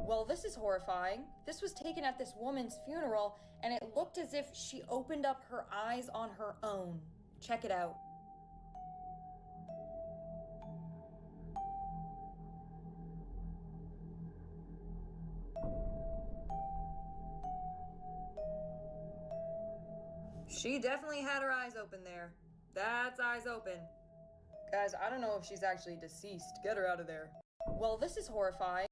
Well, this is horrifying. This was taken at this woman's funeral, and it looked as if she opened up her eyes on her own. Check it out. She definitely had her eyes open there. That's eyes open. Guys, I don't know if she's actually deceased. Get her out of there. Well, this is horrifying.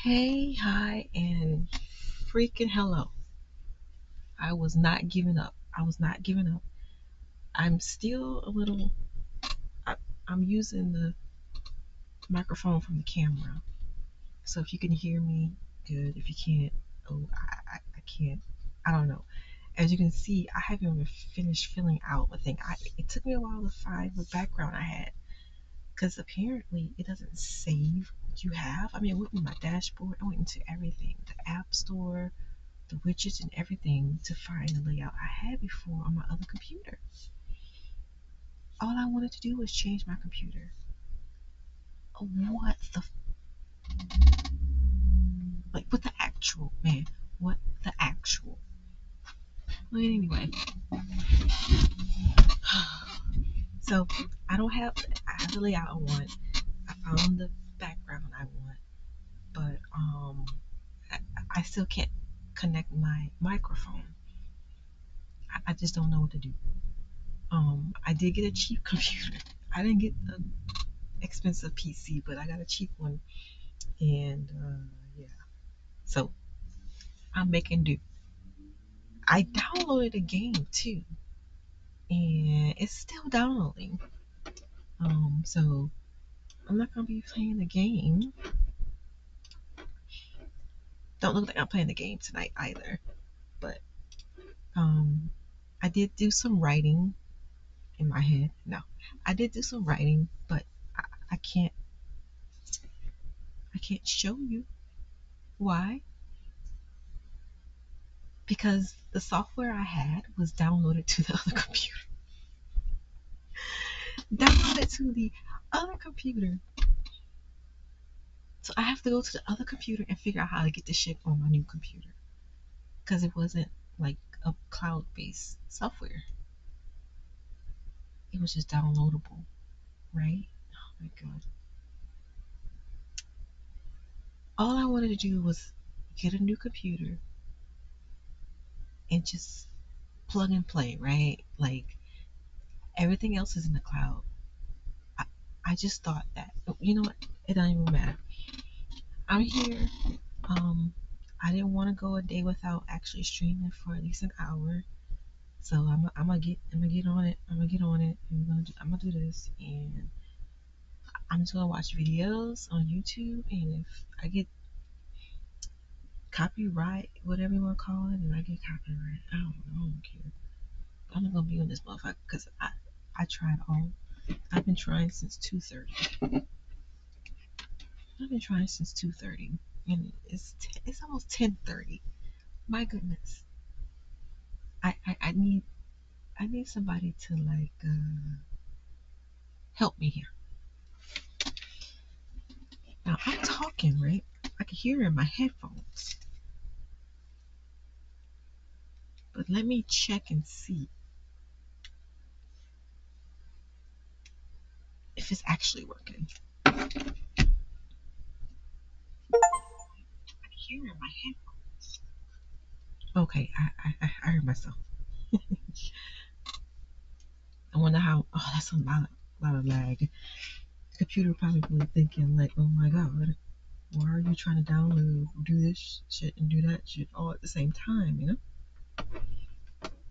Hey, hi, and freaking hello. I was not giving up. I was not giving up. I'm still a little, I, I'm using the microphone from the camera. So if you can hear me, good. If you can't, oh, I can't. I don't know. As you can see, I haven't even finished filling out the thing. It took me a while to find what background I had because apparently it doesn't save what you have. I mean, I went in my dashboard, I went into everything, the App Store, the widgets and everything to find the layout I had before on my other computer. All I wanted to do was change my computer. What the like? What the actual man? What the actual? Well, anyway, so I have the layout I want. I found the background I want, but I, I still can't connect my microphone. I just don't know what to do. I did get a cheap computer. I didn't get an expensive PC, but I got a cheap one, and yeah. So I'm making do. I downloaded a game too, and it's still downloading. So I'm not gonna be playing the game. Don't look like I'm playing the game tonight either. But um, I did do some writing in my head. No, I did do some writing, but I, I can't. I can't show you why because the software I had was downloaded to the other computer. Downloaded to the other computer. So I have to go to the other computer and figure out how to get this shit on my new computer. Because it wasn't like a cloud based software. It was just downloadable, right? Oh my god. All I wanted to do was get a new computer and just plug and play, right? Like everything else is in the cloud. I, I just thought that, you know what? It doesn't even matter. I'm here. Um, I didn't want to go a day without actually streaming for at least an hour. So I'm gonna get on it. I'm gonna get on it. I'm gonna do this, and I'm just gonna watch videos on YouTube. And if I get copyright, whatever you wanna call it, and I get copyright, I don't care. I'm not gonna be on this motherfucker because I tried all. I've been trying since 2:30. I've been trying since 2:30, and it's almost 10:30. My goodness, I need somebody to like help me here. Now I'm talking, right? I can hear in my headphones. But let me check and see if it's actually working. I can hear in my headphones. Okay, I heard myself. I wonder how. Oh, that's a lot of lag. The computer probably thinking like, oh my god, why are you trying to download, do this shit and do that shit all at the same time, you know?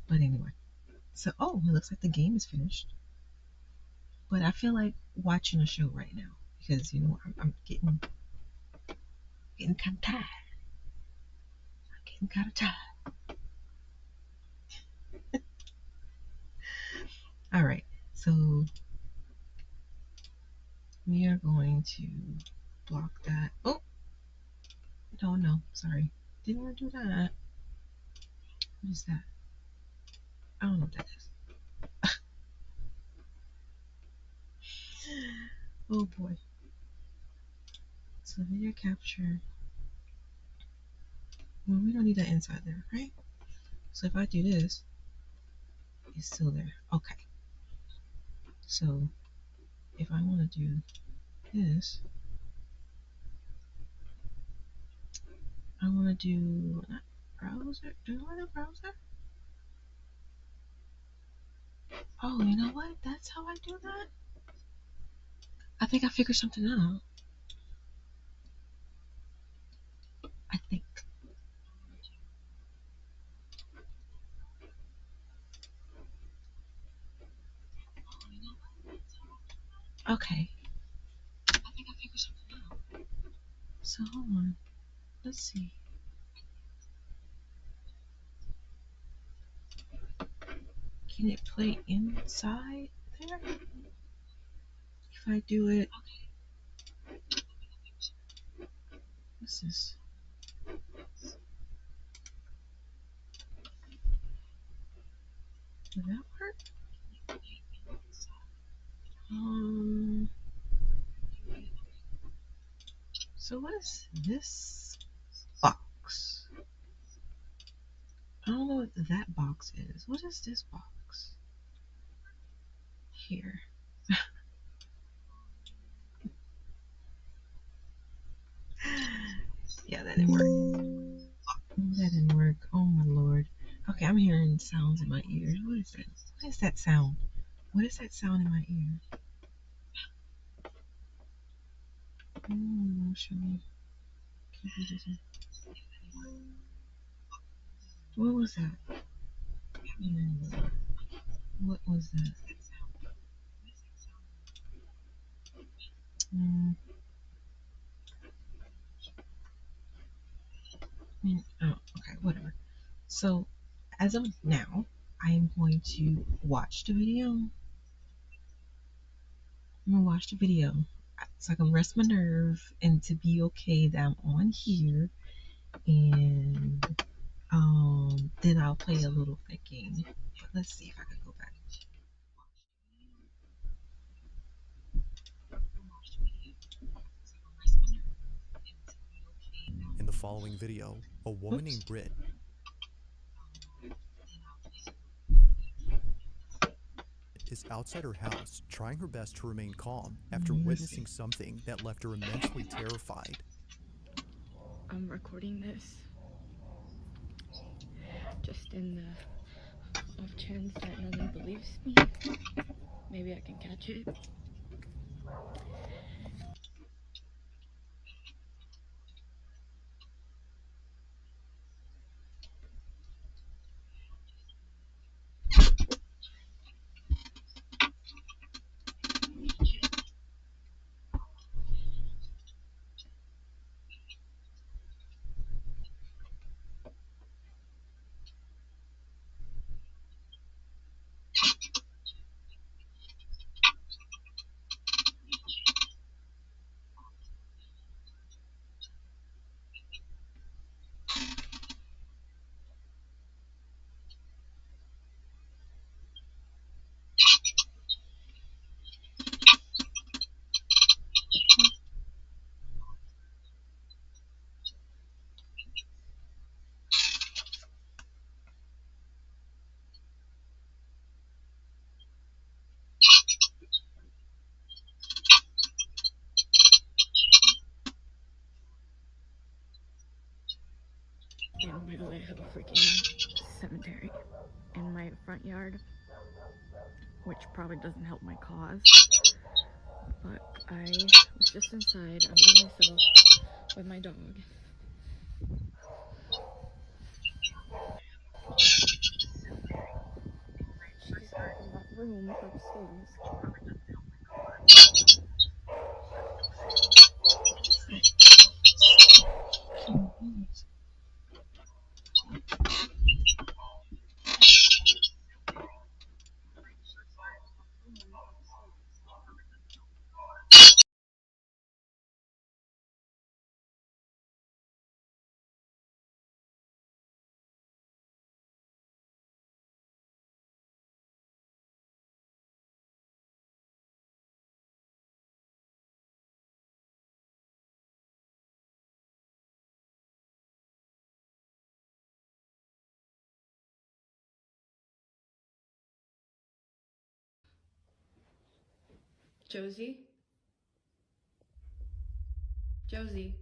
But anyway, so it looks like the game is finished. But I feel like watching a show right now because I'm getting kind of tired. I'm getting kind of tired. All right, so we are going to block that. Oh no, sorry, didn't want to do that. What is that? I don't know what that is. Oh boy. So video capture. Well, we don't need that inside there, right? So if I do this, it's still there. Okay. So if I want to do this, I want to do not browser. Do I want to browser? Oh, you know what? That's how I do that. I think I figured something out. I think. Okay. I think I figured something out. So hold on. Let's see. Can it play inside there? If I do it. What's this? Would that work? So what is this box? I don't know what that box is. What is this box? Here. Yeah, that didn't work. That didn't work. Oh my lord. Okay, I'm hearing sounds in my ears. What is that? What is that sound? What is that sound in my ear? Show me. What was that? What was that? Oh, okay, whatever. So, as of now, I am going to watch the video. I'm gonna watch the video so I can rest my nerve and to be okay that I'm on here, and then I'll play a little bit game. But let's see if I can go back. In the following video, a woman Oops. named Britt is outside her house trying her best to remain calm after witnessing something that left her immensely terrified. I'm recording this just in the off chance that no one believes me. Maybe I can catch it. And by the way, I have a freaking cemetery in my front yard, which probably doesn't help my cause. But I was just inside. I'm by myself with my dog. She's in that room upstairs. Josie? Josie?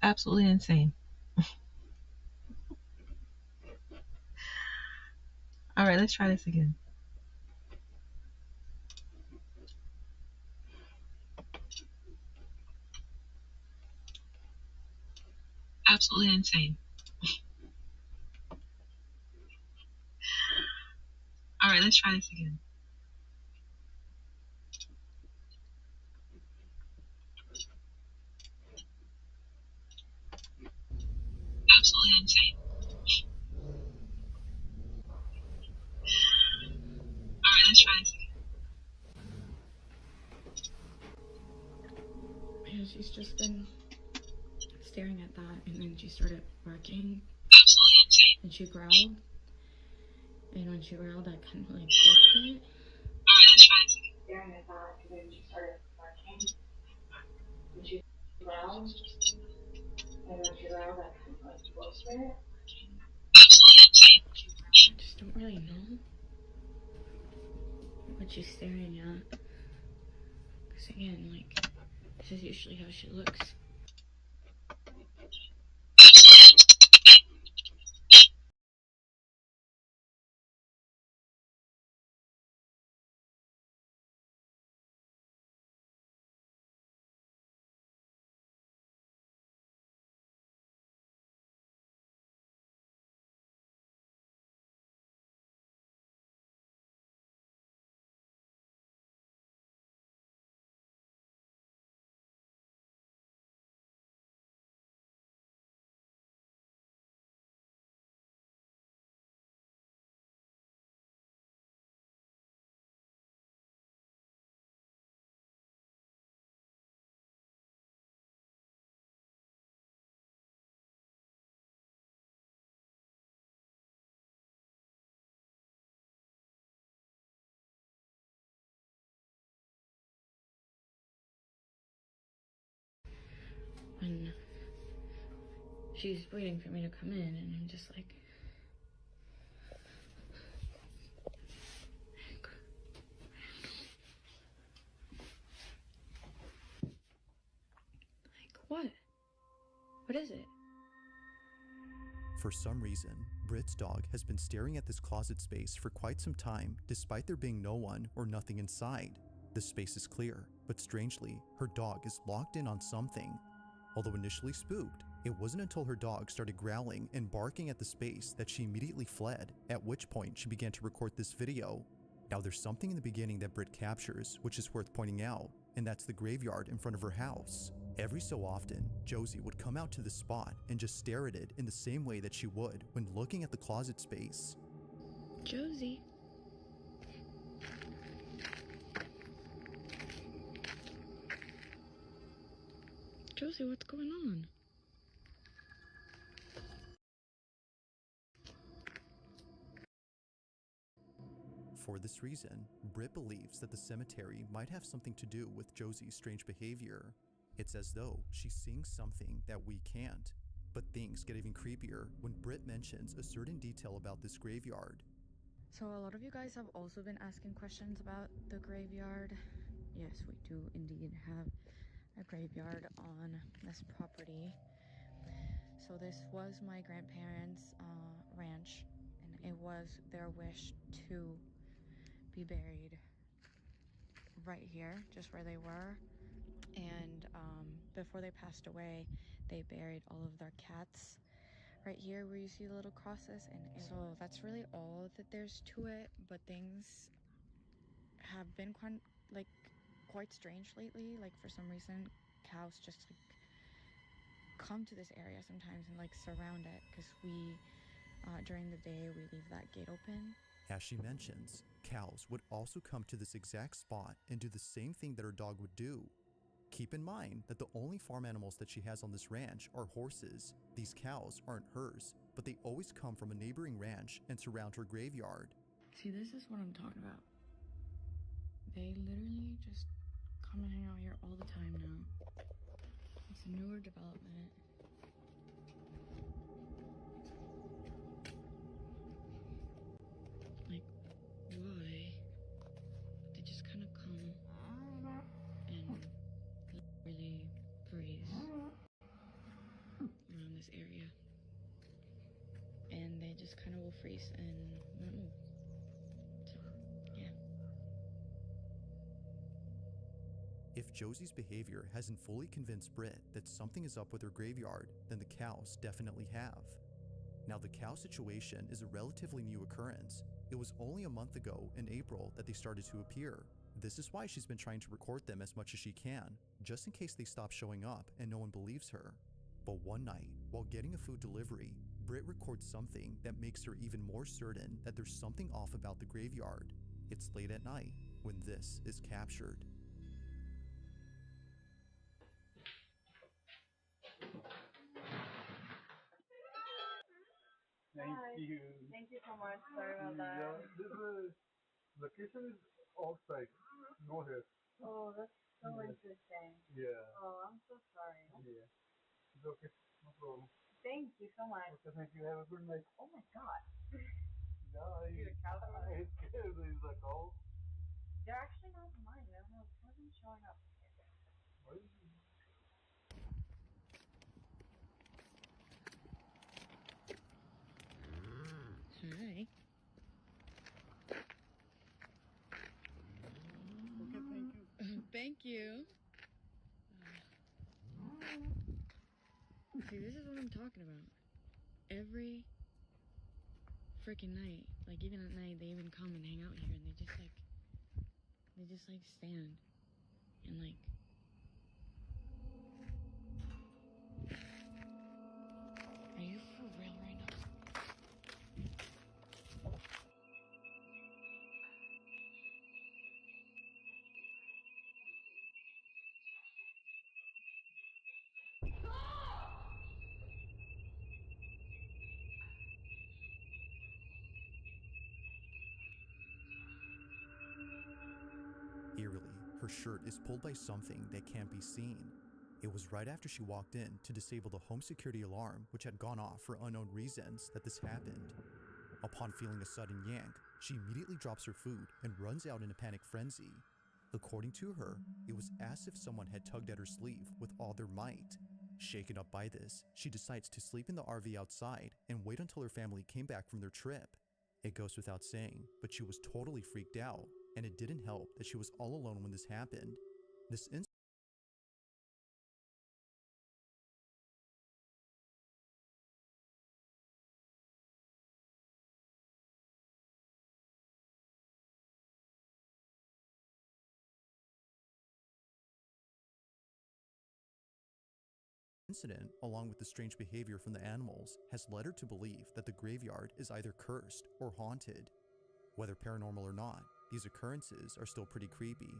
Absolutely insane. All right, let's try this again. Absolutely insane. All right, let's try this again. Absolutely insane. All right, let's try this again. Yeah, she's just been staring at that, and then she started barking. Absolutely insane. and she growled. And when she growled, I kind of like booked it. Staring at that, and then she started barking. And she growled, and when she growled, I kind of like booked it. I just don't really know what she's staring at. Because again, like, this is usually how she looks. When she's waiting for me to come in, and I'm just like, what? What is it? For some reason, Britt's dog has been staring at this closet space for quite some time, despite there being no one or nothing inside. The space is clear, but strangely, her dog is locked in on something. Although initially spooked, it wasn't until her dog started growling and barking at the space that she immediately fled, at which point she began to record this video. Now there's something in the beginning that Britt captures, which is worth pointing out, and that's the graveyard in front of her house. Every so often, Josie would come out to the spot and just stare at it in the same way that she would when looking at the closet space. Josie. Josie, what's going on? For this reason, Britt believes that the cemetery might have something to do with Josie's strange behavior. It's as though she's seeing something that we can't. But things get even creepier when Britt mentions a certain detail about this graveyard. So a lot of you guys have also been asking questions about the graveyard. Yes, we do indeed have a graveyard on this property. So this was my grandparents' ranch, and it was their wish to be buried right here, just where they were. And before they passed away, they buried all of their cats right here where you see the little crosses. And so that's really all that there's to it. But things have been quite strange lately. Like, for some reason, cows just like come to this area sometimes and like surround it, because we during the day we leave that gate open. As she mentions, cows would also come to this exact spot and do the same thing that her dog would do. Keep in mind that the only farm animals that she has on this ranch are horses. These cows aren't hers, but they always come from a neighboring ranch and surround her graveyard. See, this is what I'm talking about. They literally just come and hang out here all the time now. It's a newer development. Like, why? They just kind of come and really breathe around this area. And they just kind of will freeze and not move. So, yeah. If Josie's behavior hasn't fully convinced Britt that something is up with her graveyard, then the cows definitely have. Now, the cow situation is a relatively new occurrence. It was only a month ago, in April, that they started to appear. This is why she's been trying to record them as much as she can, just in case they stop showing up and no one believes her. But one night, while getting a food delivery, Britt records something that makes her even more certain that there's something off about the graveyard. It's late at night when this is captured. Thank you. Thank you so much. Sorry about Yeah, that. this location is outside, no here. Oh, that's so Yeah. interesting. Yeah, Oh, I'm so sorry. yeah. It's okay, no problem. Thank you so much. Okay, thank you. Have a good night. Oh my god. Yeah, See the cow that was- I scared. He's like, oh, They're actually not mine. I don't know. It wasn't showing up. what? Hi. Okay, thank you. Thank you. See, this is what I'm talking about. Every freaking night, like even at night, they even come and hang out here, and they just like stand and like. Are you for real right now? Eerily, her shirt is pulled by something that can't be seen. It was right after she walked in to disable the home security alarm, which had gone off for unknown reasons, that this happened. Upon feeling a sudden yank, she immediately drops her food and runs out in a panic frenzy. According to her, it was as if someone had tugged at her sleeve with all their might. Shaken up by this, she decides to sleep in the RV outside and wait until her family came back from their trip. It goes without saying, but she was totally freaked out, and it didn't help that she was all alone when this happened. This incident, along with the strange behavior from the animals, has led her to believe that the graveyard is either cursed or haunted. Whether paranormal or not, these occurrences are still pretty creepy.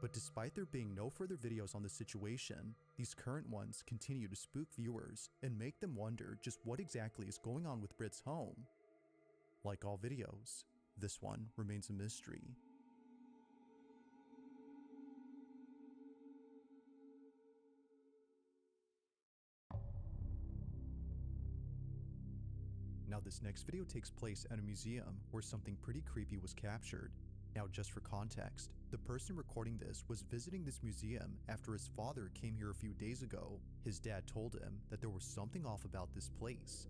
But despite there being no further videos on the situation, these current ones continue to spook viewers and make them wonder just what exactly is going on with Britt's home. Like all videos, this one remains a mystery. Now this next video takes place at a museum where something pretty creepy was captured. Now just for context, the person recording this was visiting this museum after his father came here a few days ago. His dad told him that there was something off about this place.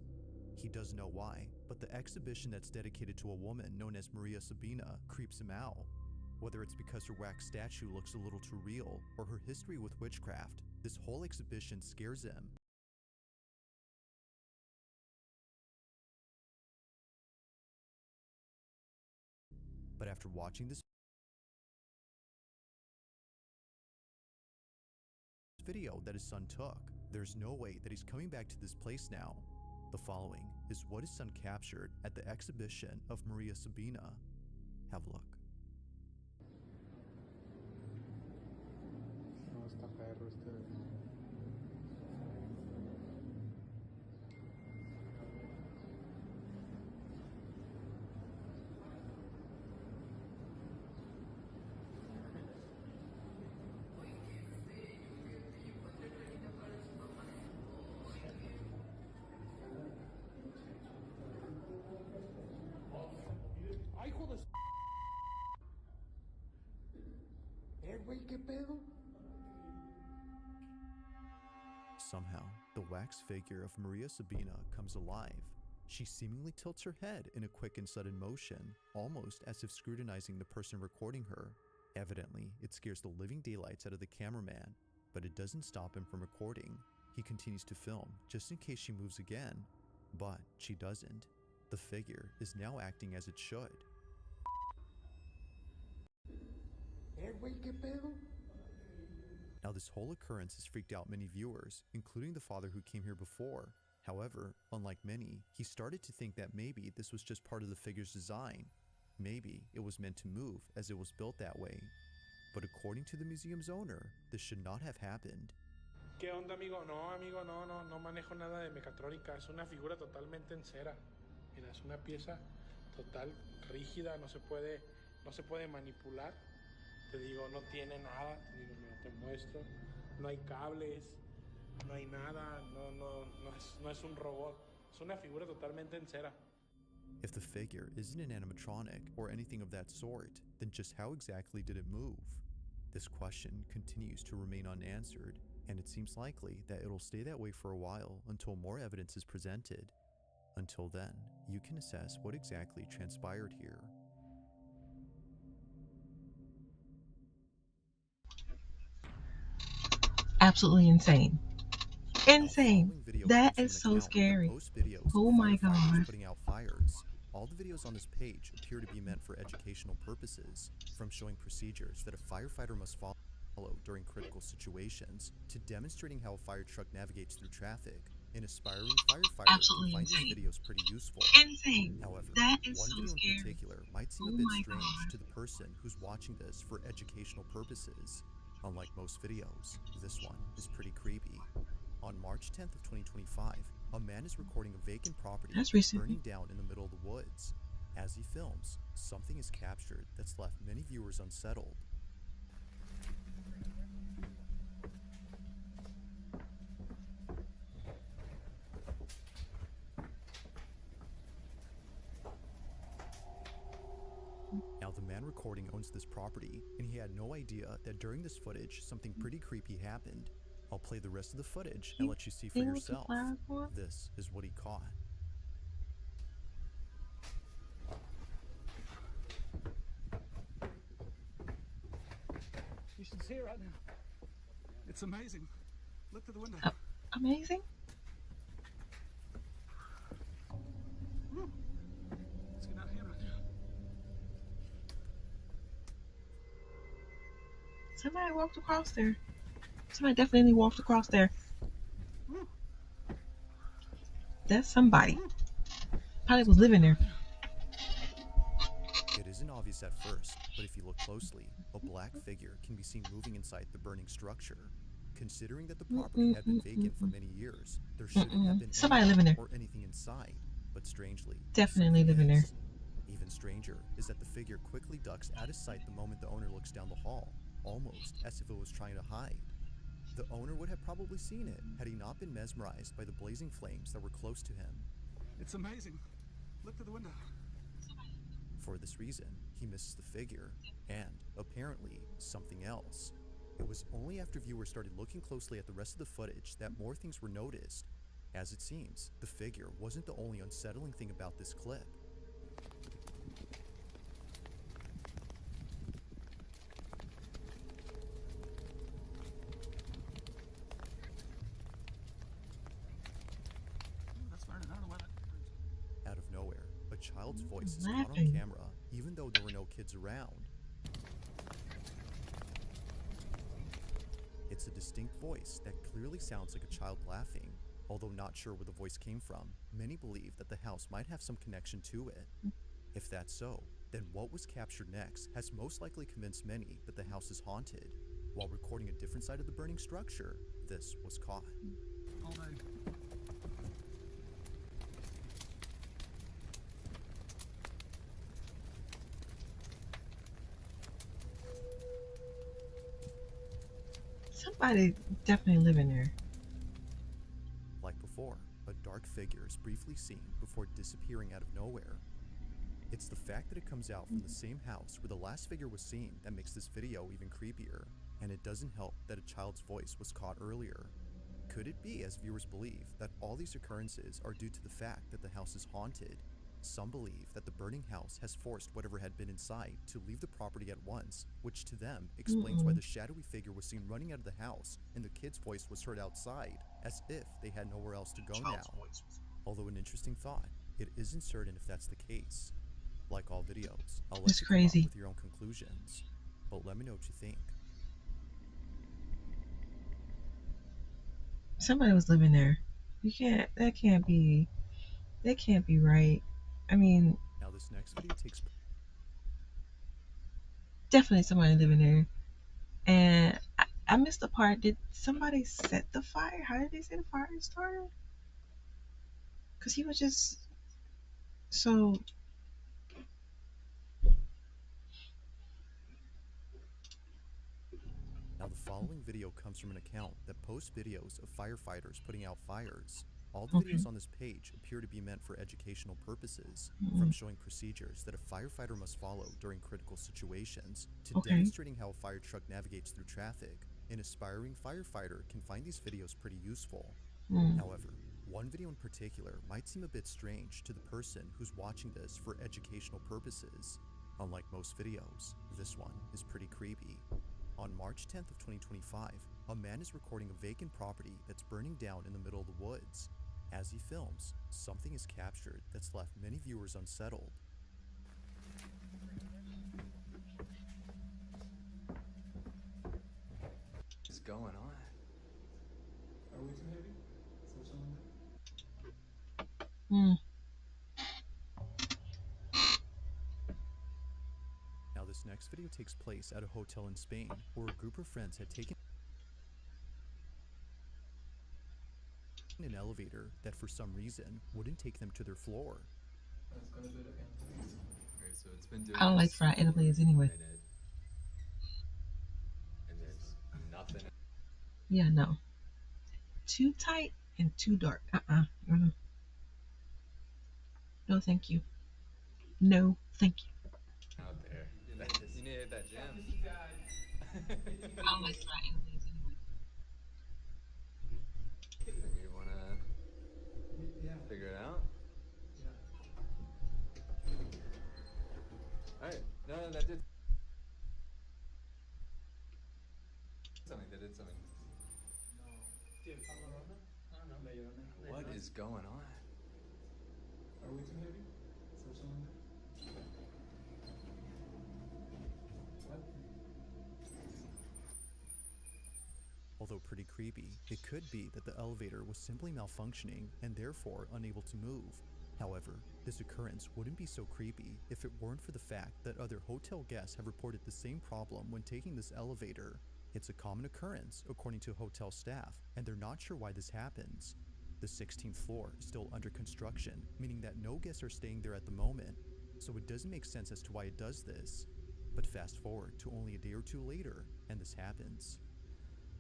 He doesn't know why, but the exhibition that's dedicated to a woman known as Maria Sabina creeps him out. Whether it's because her wax statue looks a little too real or her history with witchcraft, this whole exhibition scares him. But after watching this video that his son took, there's no way that he's coming back to this place now. The following is what his son captured at the exhibition of Maria Sabina. Have a look. No, está perro este. ¡Ay, hijo de güey, qué pedo! Somehow, the wax figure of Maria Sabina comes alive. She seemingly tilts her head in a quick and sudden motion, almost as if scrutinizing the person recording her. Evidently, it scares the living daylights out of the cameraman, but it doesn't stop him from recording. He continues to film, just in case she moves again. But she doesn't. The figure is now acting as it should. Güey, qué pedo! Now this whole occurrence has freaked out many viewers, including the father who came here before. However, unlike many, he started to think that maybe this was just part of the figure's design. Maybe it was meant to move as it was built that way. But according to the museum's owner, this should not have happened. ¿Qué onda, amigo? No, amigo, no manejo nada de mecatrónica. Es una figura totalmente en cera. Mira, es una pieza total, rígida, no se puede manipular. Te digo, no tiene nada, te digo, mira, te muestro, no hay cables, no hay nada, no es un robot, es una figura totalmente en cera. If the figure isn't an animatronic or anything of that sort, then just how exactly did it move? This question continues to remain unanswered, and it seems likely that it'll stay that way for a while until more evidence is presented. Until then, you can assess what exactly transpired here. Absolutely insane. Now, Insane. following video That comes is from an so account that scary. posts videos Oh of my firefighters God. putting out fires. All the videos on this page appear to be meant for educational purposes, from showing procedures that a firefighter must follow during critical situations, to demonstrating how a fire truck navigates through traffic. An aspiring firefighter Absolutely can find these insane. videos pretty useful. Insane. However, That is one so video in scary. particular might seem Oh a bit my strange God. to the person who's watching this for educational purposes. Unlike most videos, this one is pretty creepy. On March 10th of 2025, a man is recording a vacant property That's recent. burning down in the middle of the woods. As he films, something is captured that's left many viewers unsettled. Now, the man recording owns this property, and he had no idea that during this footage, something pretty creepy happened. I'll play the rest of the footage and let you see for See what the yourself. flowers for? This is what he caught. You should see it right now. It's amazing. Look through the window. Amazing. Let's get out here right now. Somebody walked across there. Somebody definitely walked across there. That's somebody. Probably was living there. It isn't obvious at first, but if you look closely, a black figure can be seen moving inside the burning structure. Considering that the property had been vacant for many years, there shouldn't have been Somebody anyone living there. or anything inside. But strangely, Definitely something living there. is. Even stranger is that the figure quickly ducks out of sight the moment the owner looks down the hall, almost as if it was trying to hide. The owner would have probably seen it had he not been mesmerized by the blazing flames that were close to him. It's amazing. Look through the window. For this reason, he misses the figure, and, apparently, something else. It was only after viewers started looking closely at the rest of the footage that more things were noticed. As it seems, the figure wasn't the only unsettling thing about this clip. That's burning. I don't know why that. Out of nowhere, a child's voice is caught on Laughing. camera, even though there were no kids around. It's a distinct voice that clearly sounds like a child laughing. Although not sure where the voice came from, many believe that the house might have some connection to it. If that's so, then what was captured next has most likely convinced many that the house is haunted. While recording a different side of the burning structure, this was caught. All day. Somebody definitely living there. Like before, a dark figure is briefly seen before disappearing out of nowhere. It's the fact that it comes out from the same house where the last figure was seen that makes this video even creepier, and it doesn't help that a child's voice was caught earlier. Could it be, as viewers believe, that all these occurrences are due to the fact that the house is haunted? Some believe that the burning house has forced whatever had been inside to leave the property at once, which to them explains why the shadowy figure was seen running out of the house and the kid's voice was heard outside, as if they had nowhere else to go now. Although an interesting thought, it isn't certain if that's the case. Like all videos, I'll let That's you come crazy. up with your own conclusions, but let me know what you think. Somebody was living there. That can't be right. I mean, Now this next video takes definitely somebody living there. And I missed the part. Did somebody set the fire? How did they say the fire started? Because he was just So, Now, the following video comes from an account that posts videos of firefighters putting out fires. All the okay. videos on this page appear to be meant for educational purposes, Mm. from showing procedures that a firefighter must follow during critical situations, to Okay. demonstrating how a fire truck navigates through traffic. An aspiring firefighter can find these videos pretty useful. Mm. However, one video in particular might seem a bit strange to the person who's watching this for educational purposes. Unlike most videos, this one is pretty creepy. On March 10th of 2025, a man is recording a vacant property that's burning down in the middle of the woods. As he films, something is captured that's left many viewers unsettled. What's going on? Are we too heavy? Is there something there? Mm. Now, this next video takes place at a hotel in Spain, where a group of friends had taken an elevator that for some reason wouldn't take them to their floor. It's gonna do it again. Okay, so it's been doing I don't like this fried for elevators a anyway. minute, and there's nothing. Yeah, no. Too tight and too dark. Mm. No, thank you. No, thank you. Out there. You need to hit that gym. I don't like fried elevators anyway. You wanna figure it out? Alright, no, that did something, that did something. What is going on? Are we too heavy? Is there something there? What? Although pretty creepy, it could be that the elevator was simply malfunctioning and therefore unable to move. However, this occurrence wouldn't be so creepy if it weren't for the fact that other hotel guests have reported the same problem when taking this elevator. It's a common occurrence, according to hotel staff, and they're not sure why this happens. The 16th floor is still under construction, meaning that no guests are staying there at the moment, so it doesn't make sense as to why it does this. But fast forward to only a day or two later, and this happens.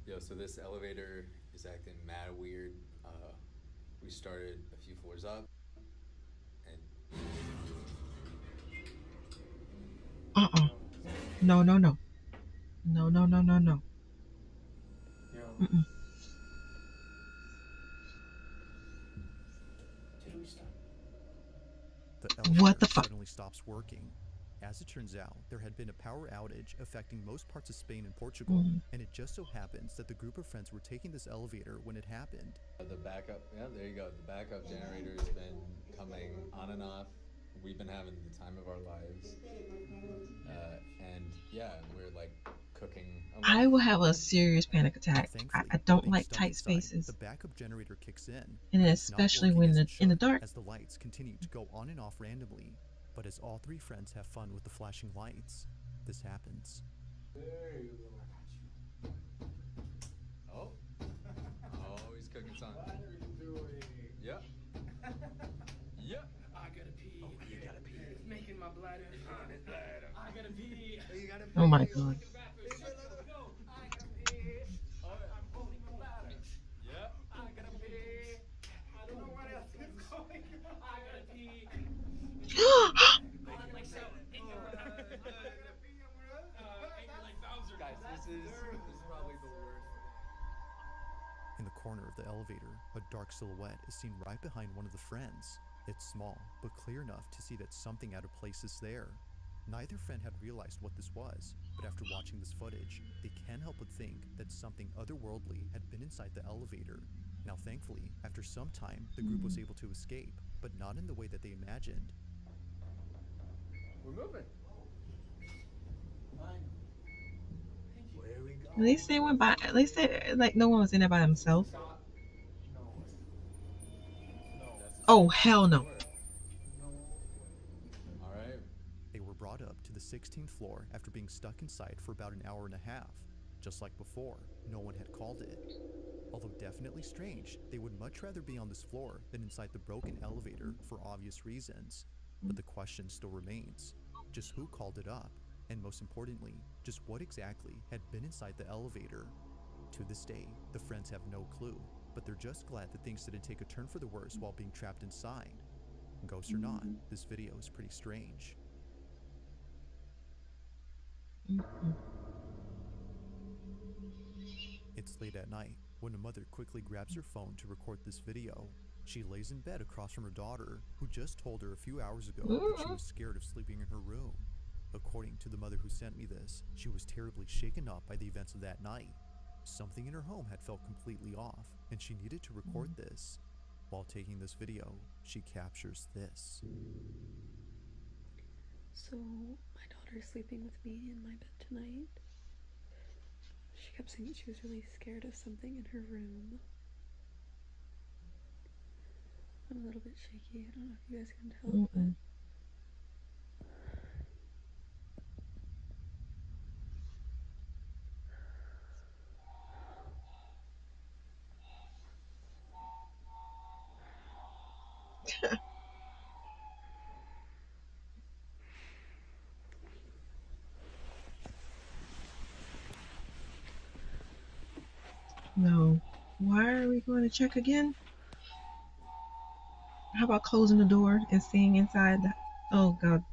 Yo, so this elevator is acting mad weird. We started a few floors up, and No, no, no. No, no, no, no, no. Mm-mm. The elevator What the fuck? suddenly stops working. As it turns out, there had been a power outage affecting most parts of Spain and Portugal, and it just so happens that the group of friends were taking this elevator when it happened. the backup, yeah, there you go. The backup generator's been coming on and off. We've been having the time of our lives. And yeah, we're like cooking. I will have a serious panic attack. Thankfully, I don't being like stuck tight inside, spaces. The backup generator kicks in, And then it's not especially working when as it in the should, dark. as the lights continue to go on and off randomly. But as all three friends have fun with the flashing lights, this happens. There you go. Oh, he's cooking something. What are you doing? Yep. Yep. I gotta pee. Oh, you gotta pee. It's making my bladder. I gotta pee. You gotta Oh my god. Yep. I gotta pee. I don't know what else is going on. I gotta pee. Like so. Angry like Bowser. Guys, this is probably the worst. In the corner of the elevator, a dark silhouette is seen right behind one of the friends. It's small, but clear enough to see that something out of place is there. Neither friend had realized what this was, but after watching this footage, they can't help but think that something otherworldly had been inside the elevator. Now thankfully, after some time, the group was able to escape, but not in the way that they imagined. We're moving. Where we go? At least they went by. At least they, like no one was in there by themselves. Oh hell no. All right. They were brought up to the 16th floor after being stuck inside for about an hour and a half. Just like before, no one had called it. Although definitely strange, they would much rather be on this floor than inside the broken elevator for obvious reasons. But the question still remains, just who called it up? And most importantly, just what exactly had been inside the elevator? To this day, the friends have no clue, but they're just glad that things didn't take a turn for the worse while being trapped inside. Ghost or not, this video is pretty strange. It's late at night when a mother quickly grabs her phone to record this video. She lays in bed across from her daughter, who just told her a few hours ago that she was scared of sleeping in her room. According to the mother who sent me this, she was terribly shaken up by the events of that night. Something in her home had felt completely off, and she needed to record this. While taking this video, she captures this. So, my daughter's sleeping with me in my bed tonight. She kept saying that she was really scared of something in her room. I'm a little bit shaky. I don't know if you guys can tell, but No. Why are we going to check again? How about closing the door and seeing inside the... Oh, God.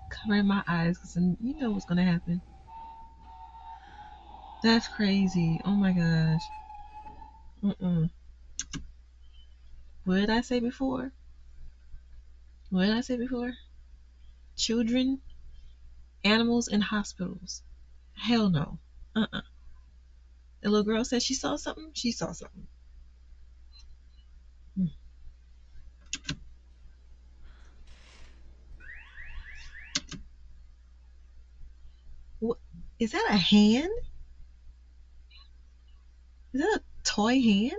Covering my eyes because you know what's going to happen. That's crazy. Oh, my gosh. What did I say before? What did I say before? Children, animals, and hospitals. Hell no. The little girl said she saw something. She saw something. What? Is that a hand? Is that a toy hand?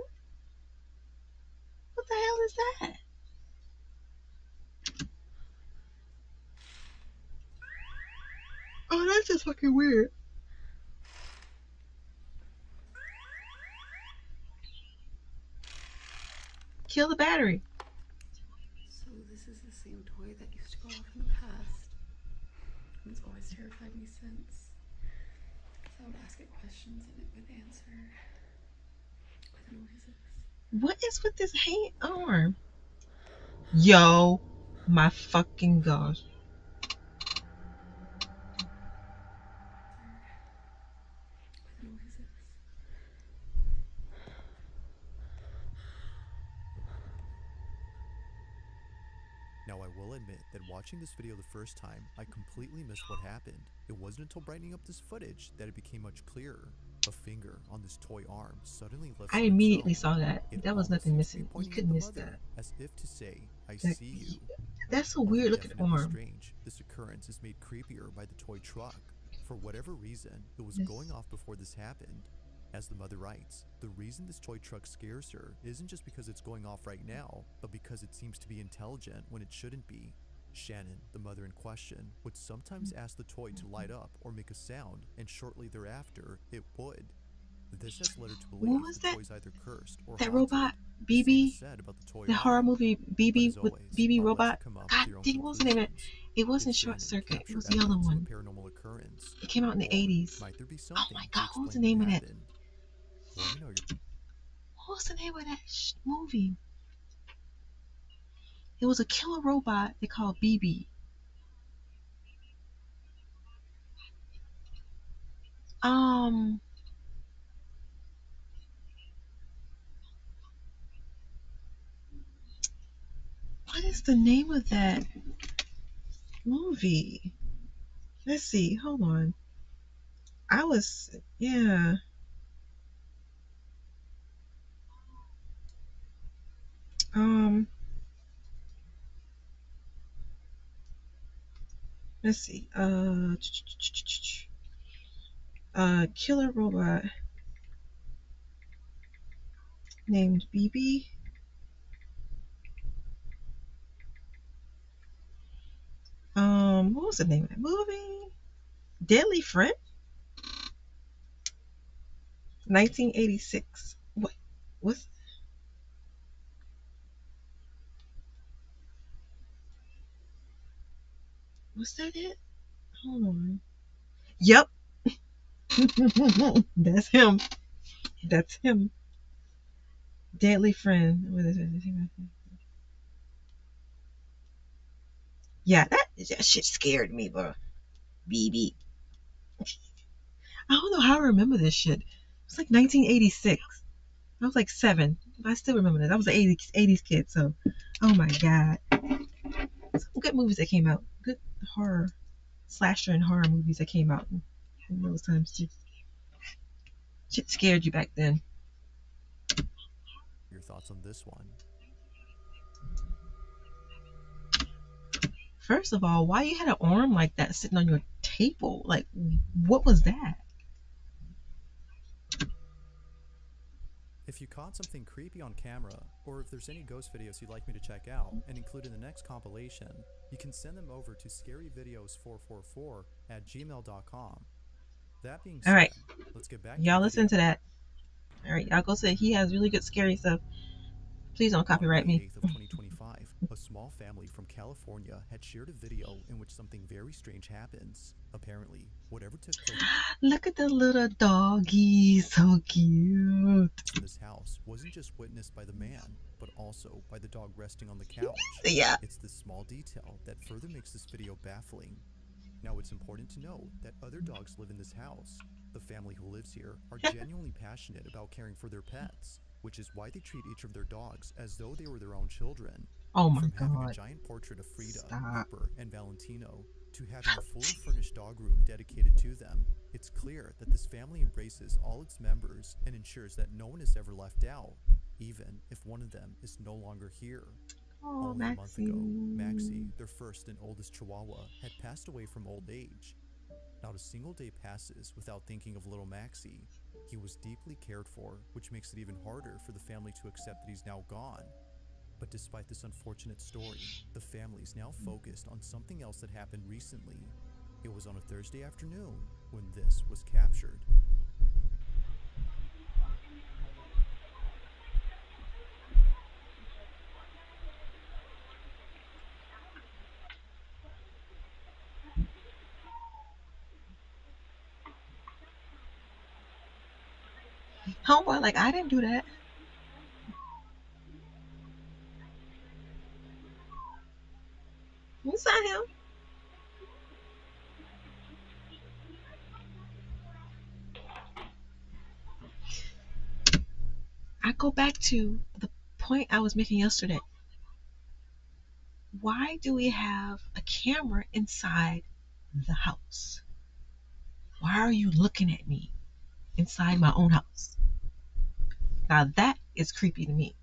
What the hell is that? Oh, that's just fucking weird. Kill the battery. so this is the same toy that used to go off in the past. And it's always terrified me since. Because I would ask it questions and it would answer with noises. What is with this hand arm? Yo, my fucking gosh. With noises. Now I will admit that watching this video the first time, I completely missed what happened. It wasn't until brightening up this footage that it became much clearer. A finger on this toy arm suddenly lifts I on immediately its own. saw that. It That was almost nothing seems to be missing. You pointing at couldn't the miss mother, that. as if to say, I That- see you. That's a Although weird looking definitely arm. strange, this occurrence is made creepier by the toy truck. For whatever reason, it was This- going off before this happened. As the mother writes, the reason this toy truck scares her isn't just because it's going off right now, but because it seems to be intelligent when it shouldn't be. Shannon, the mother in question, would sometimes ask the toy to light up or make a sound, and shortly thereafter, it would. This has led her to believe was the that? toy's either cursed or That haunted. robot, The same is BB, said about the toy the horror arm. movie But BB as with always, BB I'll let robot. you come up with God your own dang, what was the name of it? conclusions. It wasn't Did Short Shannon Circuit. It capture was the other evidence of a one. paranormal occurrence? It came out in the Or 80s. might there be Oh something my to God, what was the explain name what of that? happened? Let me know your What was the name of that movie? It was a killer robot they called BB. What is the name of that movie? Let's see. Hold on. Yeah. Let's see. Killer robot named BB. What What was the name of that movie? Deadly Friend? 1986. What? What's that it? Hold on. Yep. That's him. That's him. Deadly Friend. What is it? Yeah, that shit scared me, bro. BB. I don't know how I remember this shit. It was like 1986. I was like 7. But I still remember that. I was an 80s kid, so oh my god. Some good movies that came out. Good horror, slasher and horror movies that came out in those times too. Shit scared you back then. Your thoughts on this one? First of all, why you had an arm like that sitting on your table? Like, what was that? If you caught something creepy on camera, or if there's any ghost videos you'd like me to check out and include in the next compilation, you can send them over to scaryvideos444@gmail.com. That being said, Alright, let's get back y'all to the listen to video. that. Alright, y'all go say he has really good scary stuff. Please don't copyright On May me. 8th of 2025, a small family from California had shared a video in which something very strange happens. Apparently, whatever took place Look at the little doggy, so cute. in this house wasn't just witnessed by the man, but also by the dog resting on the couch. Yeah. It's this small detail that further makes this video baffling. Now, it's important to note that other dogs live in this house. The family who lives here are genuinely passionate about caring for their pets, which is why they treat each of their dogs as though they were their own children. Oh my From having a god. giant portrait of Frida, Stop. Hooper, and Valentino, to having a fully furnished dog room dedicated to them, it's clear that this family embraces all its members and ensures that no one is ever left out, even if one of them is no longer here. Oh, Only a month ago, Maxie. Maxie, their first and oldest Chihuahua, had passed away from old age. Not a single day passes without thinking of little Maxie. He was deeply cared for, which makes it even harder for the family to accept that he's now gone. But despite this unfortunate story, the family's now focused on something else that happened recently. It was on a Thursday afternoon when this was captured. Homeboy, like, I didn't do that. It's not him. I go back to the point I was making yesterday. Why do we have a camera inside the house? Why are you looking at me inside my own house? Now that is creepy to me.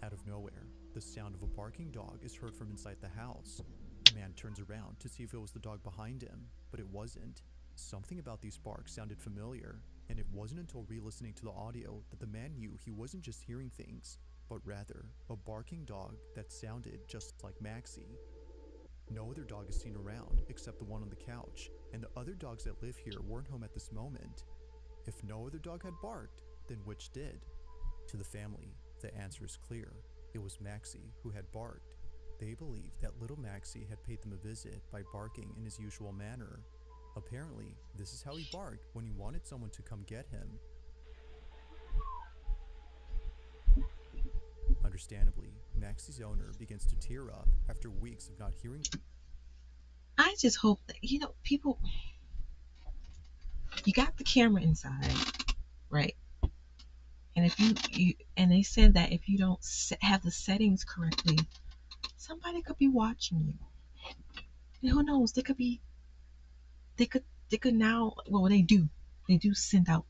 Out of nowhere, the sound of a barking dog is heard from inside the house. The man turns around to see if it was the dog behind him, but it wasn't. Something about these barks sounded familiar, and it wasn't until re-listening to the audio that the man knew he wasn't just hearing things, but rather a barking dog that sounded just like Maxie. No other dog is seen around except the one on the couch, and the other dogs that live here weren't home at this moment. If no other dog had barked, then which did? To the family, the answer is clear. It was Maxie who had barked. They believed that little Maxie had paid them a visit by barking in his usual manner. Apparently, this is how he barked when he wanted someone to come get him. Understandably, Maxie's owner begins to tear up after weeks of not hearing. I just hope that, people, you got the camera inside, right? And if you and they said that if you don't have the settings correctly, somebody could be watching you. And who knows? They could now. Well, they do send out,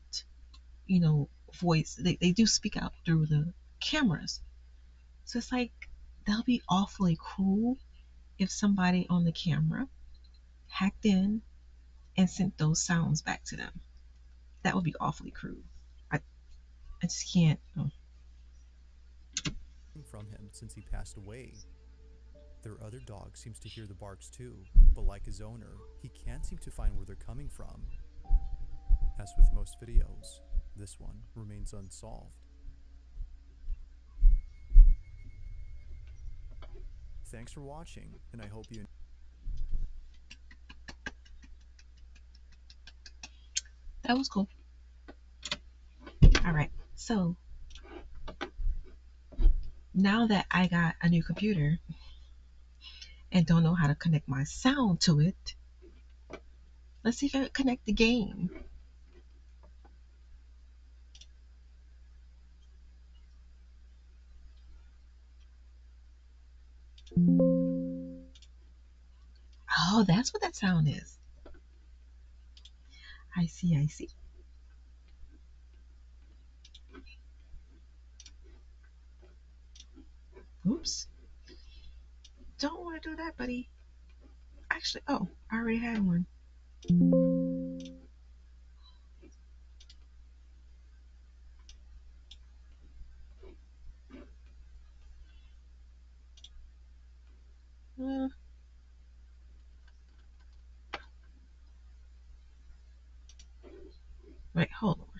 voice. They do speak out through the cameras. So it's like that'll be awfully cool if somebody on the camera hacked in and sent those sounds back to them. That would be awfully crude. I, I just can't. Oh. From him since he passed away. Their other dog seems to hear the barks too, but like his owner, he can't seem to find where they're coming from. As with most videos, this one remains unsolved. Thanks for watching, and I hope you That was cool. All right, so now that I got a new computer and don't know how to connect my sound to it, let's see if I can connect the game. Oh, that's what that sound is. I see, I see. Oops. Don't want to do that, buddy. Actually, oh, I already had one. Wait, hold on.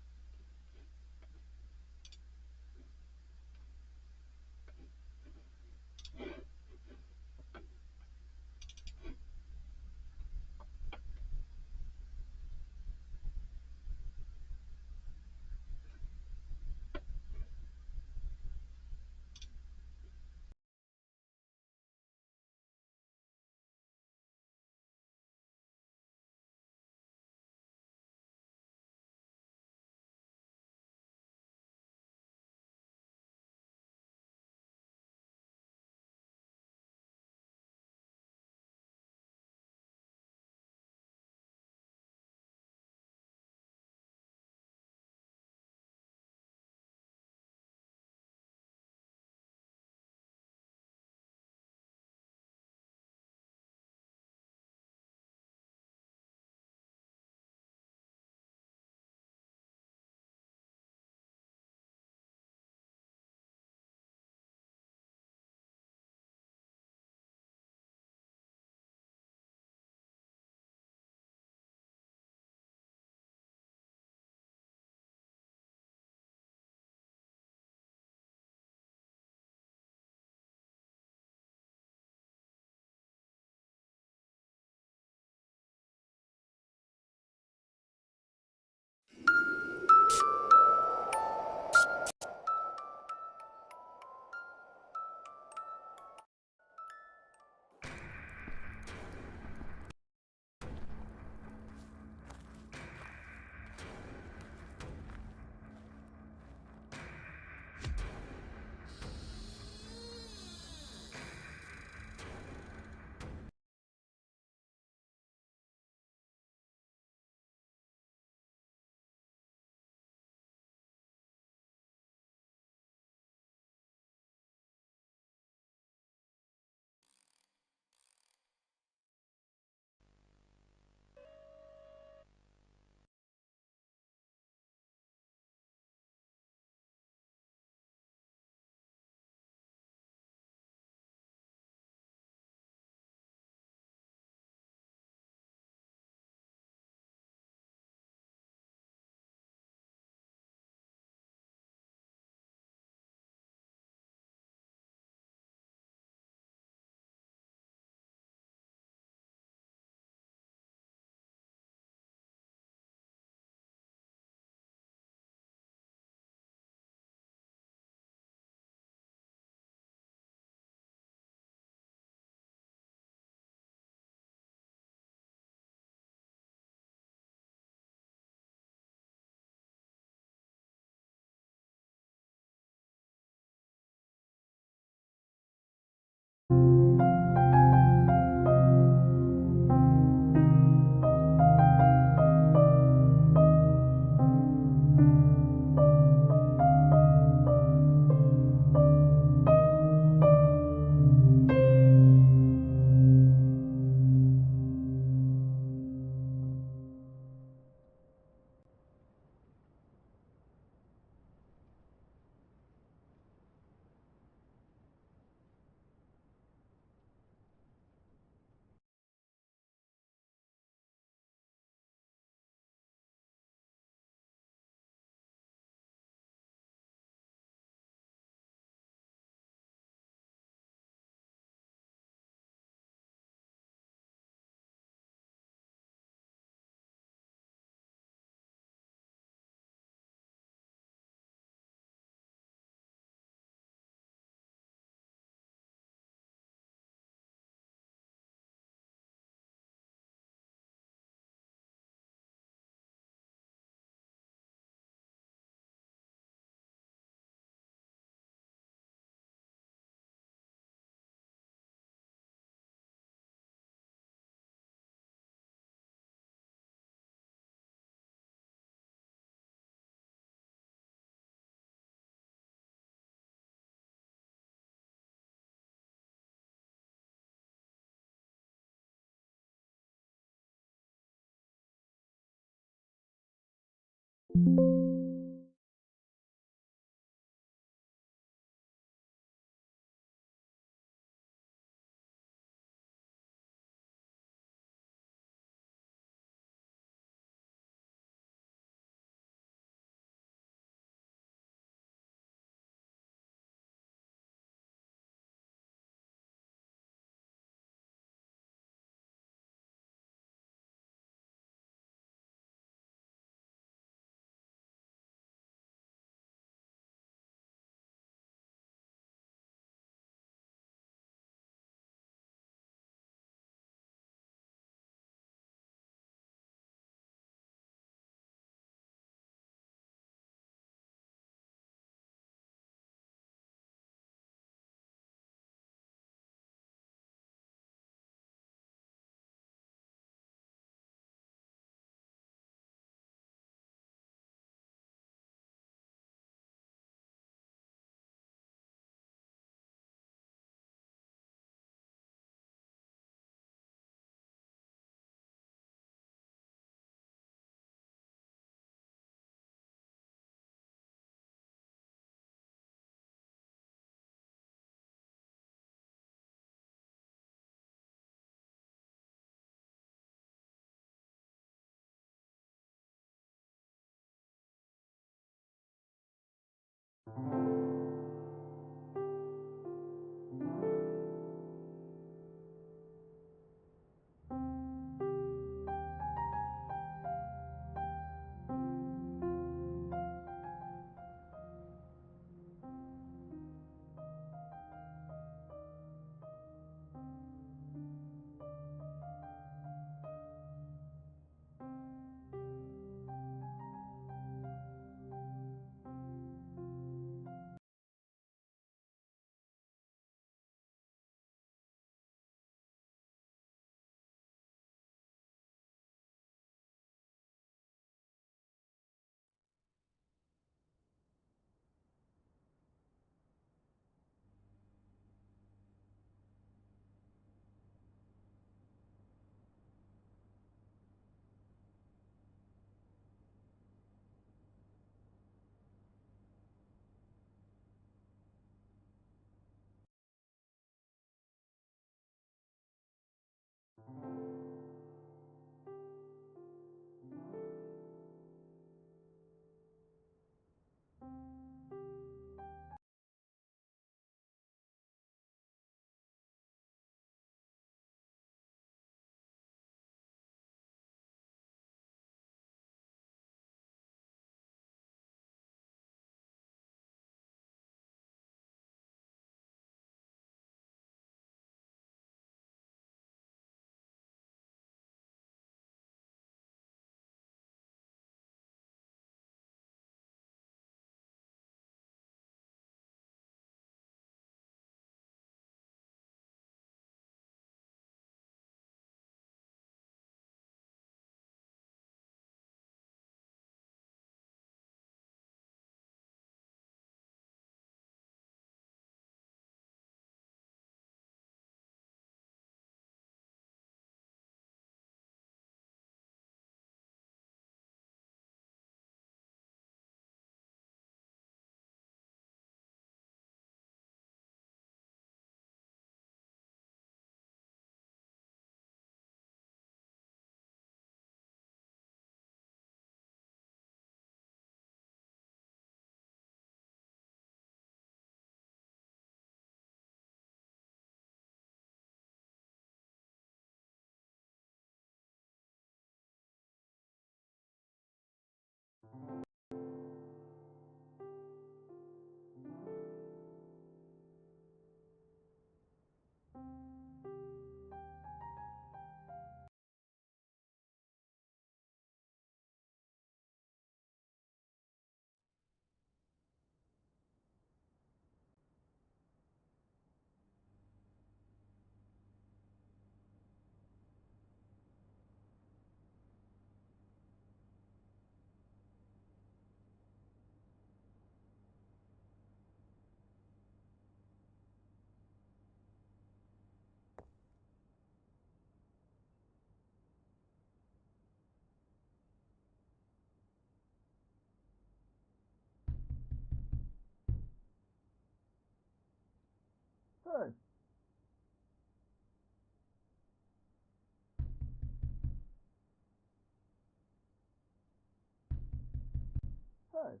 Hey,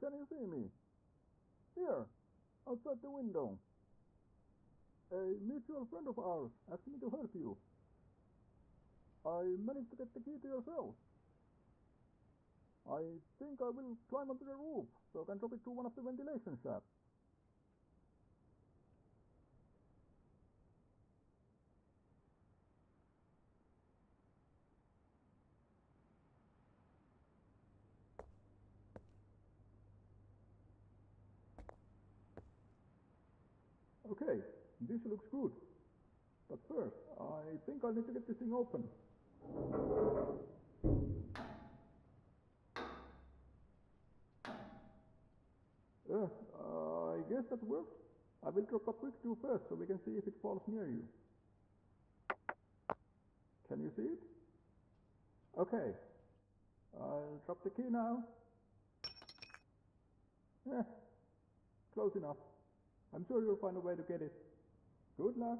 can you see me? Here, outside the window. A mutual friend of ours asked me to help you. I managed to get the key to your cell. I think I will climb onto the roof so I can drop it to one of the ventilation shafts. Okay, this looks good. But first, I think I'll need to get this thing open. I guess that works. I will drop a brick through first so we can see if it falls near you. Can you see it? Okay. I'll drop the key now. Close enough. I'm sure you'll find a way to get it. Good luck.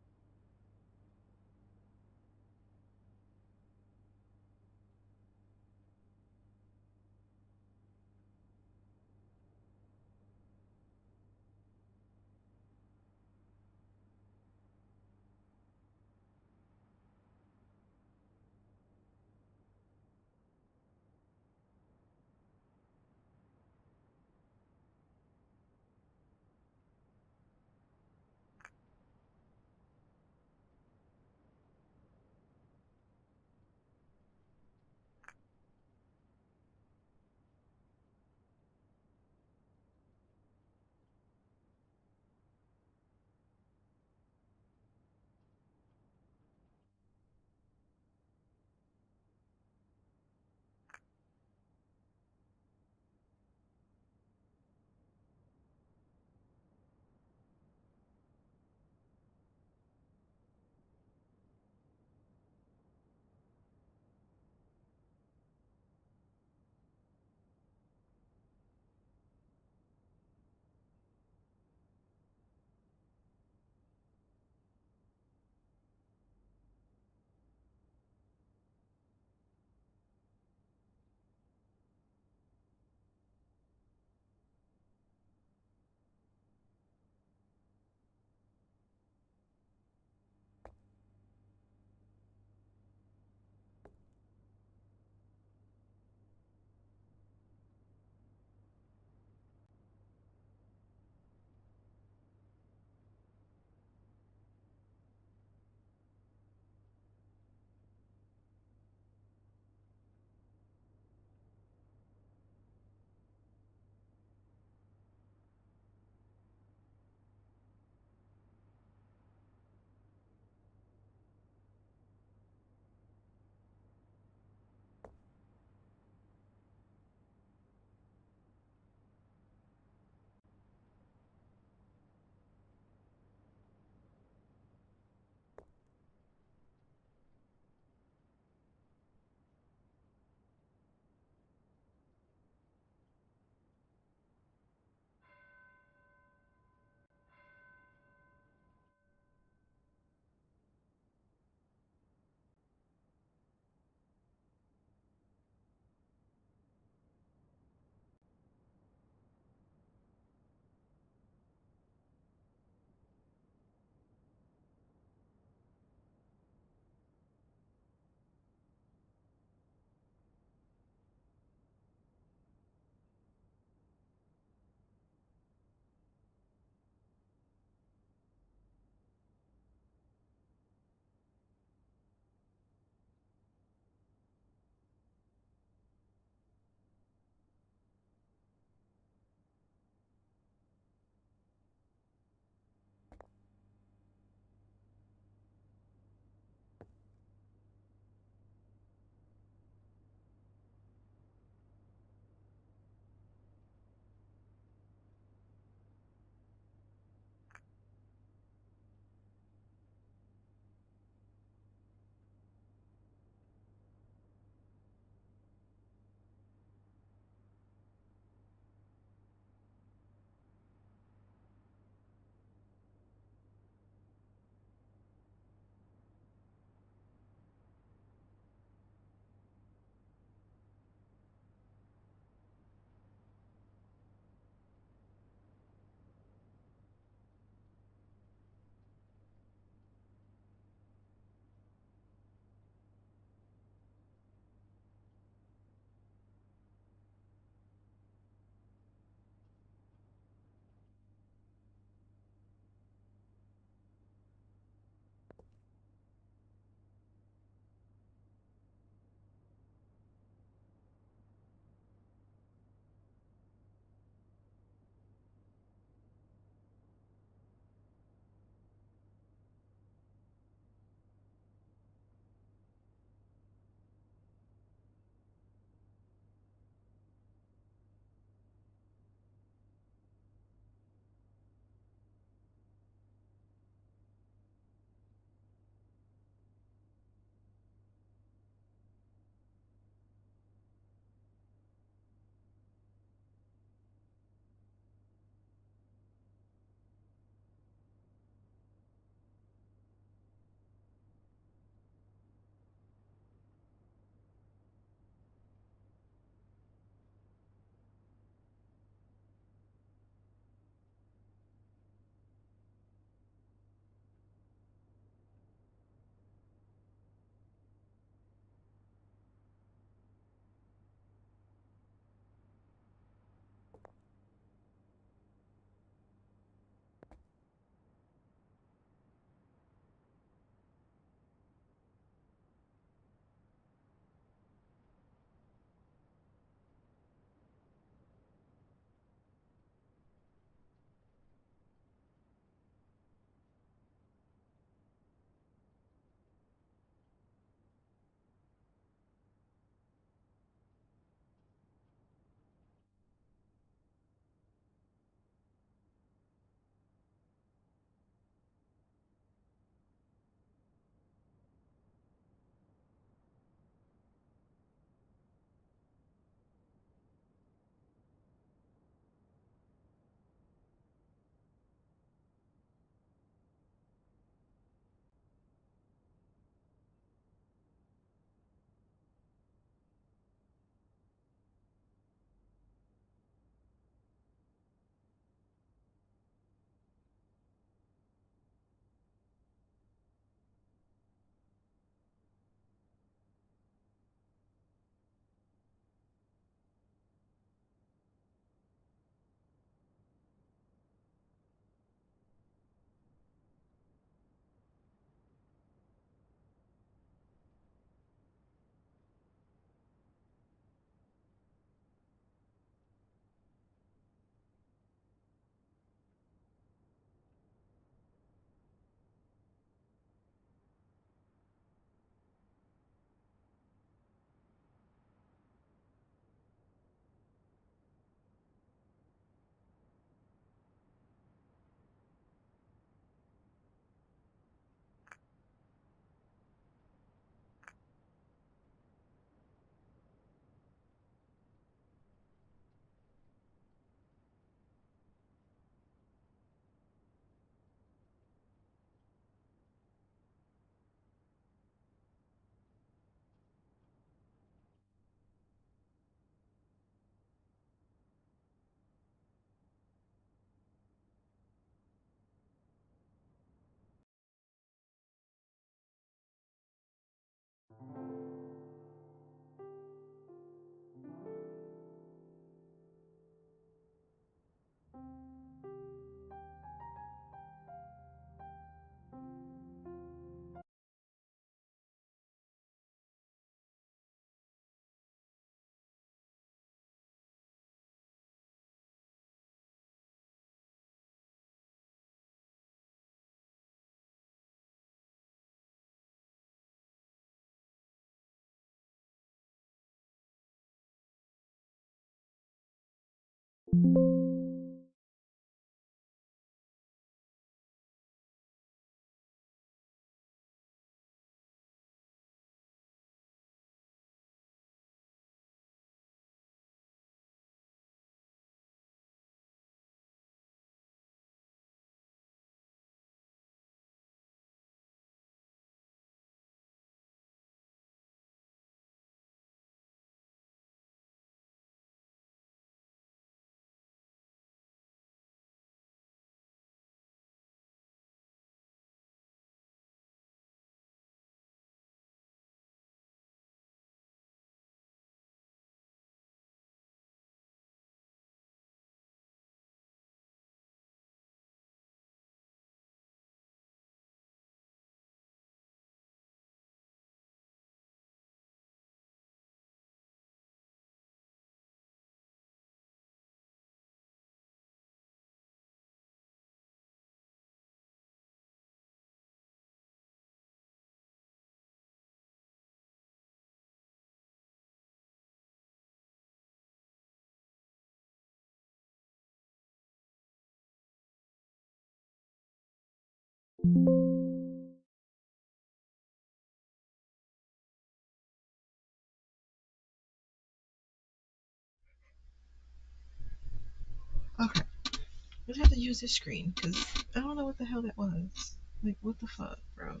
Okay, I just have to use this screen because I don't know what the hell that was. Like, what the fuck, bro?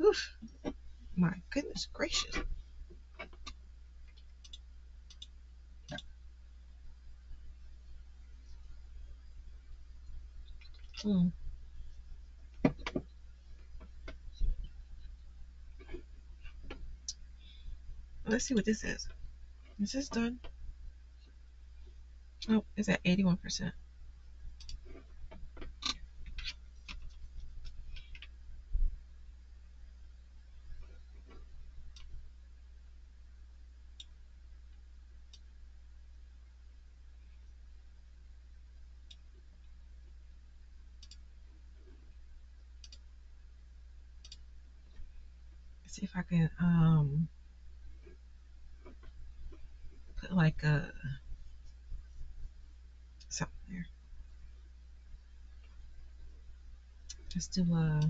Oof. My goodness gracious. Hmm. Let's see what this is. Is this done? Oh, it's at 81%. Let's see if I can put like a something there. Let's do a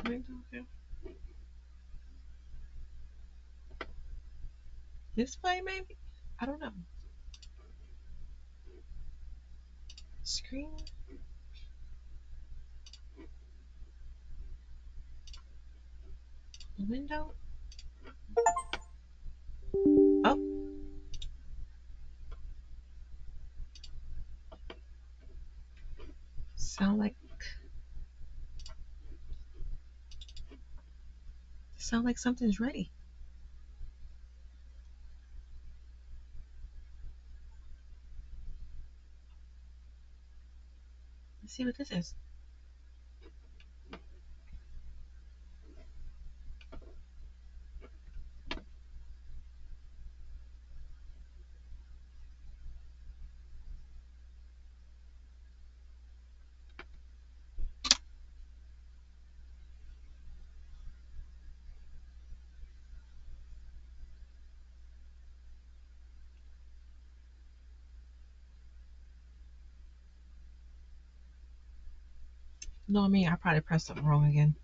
window here. Display maybe? I don't know. Screen? Window? Oh. Sound like something's ready. Let's see what this is. No, I mean, I probably pressed something wrong again.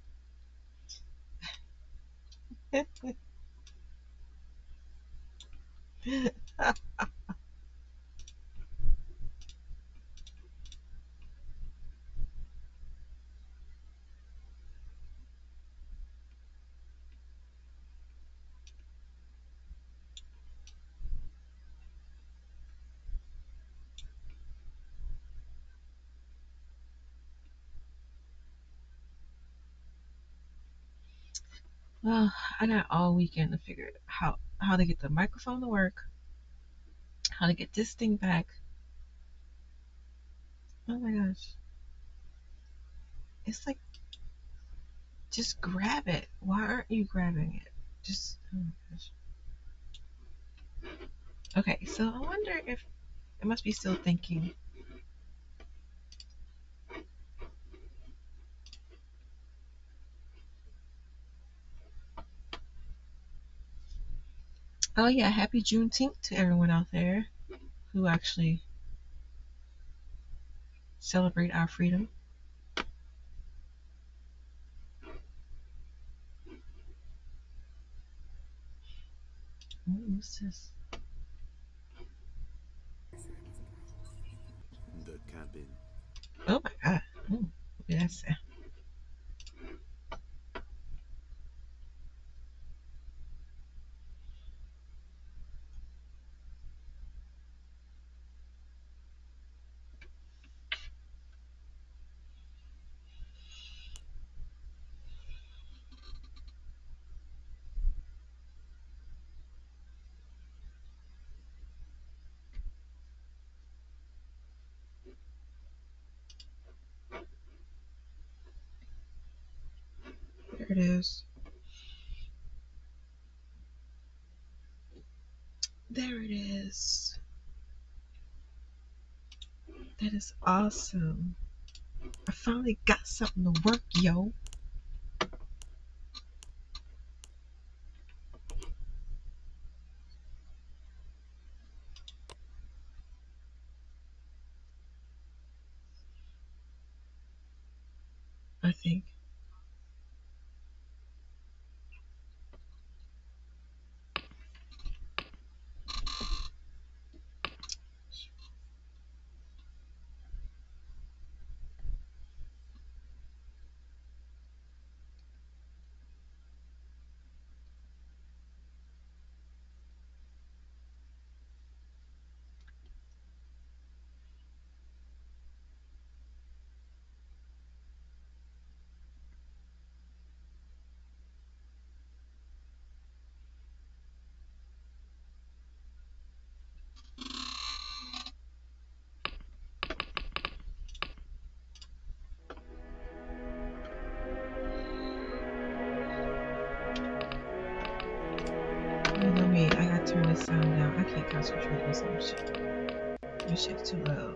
Well, I got all weekend to figure out how to get the microphone to work, how to get this thing back. Oh my gosh. It's like, just grab it. Why aren't you grabbing it? Just, oh my gosh. Okay, so I wonder if it must be still thinking. Oh yeah, happy Juneteenth to everyone out there who actually celebrate our freedom. Ooh, what's this? The cabin. Oh my god. Ooh, look at that sound. There it is. There it is. That is awesome. I finally got something to work, yo. I think. I gotta turn this sound down. I can't concentrate on some shit. This shit's too loud.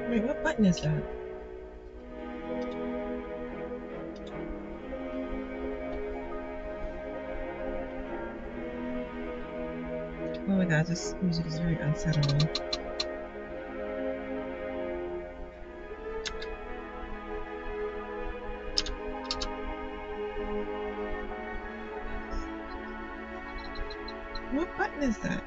Wait, what button is that? Oh my god, this music is very unsettling. What button is that?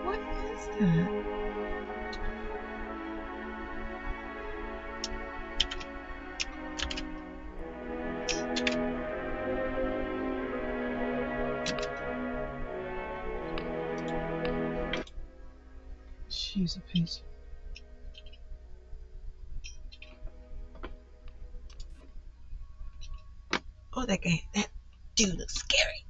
What is that? She's a piece. Oh, that guy, that dude looks scary.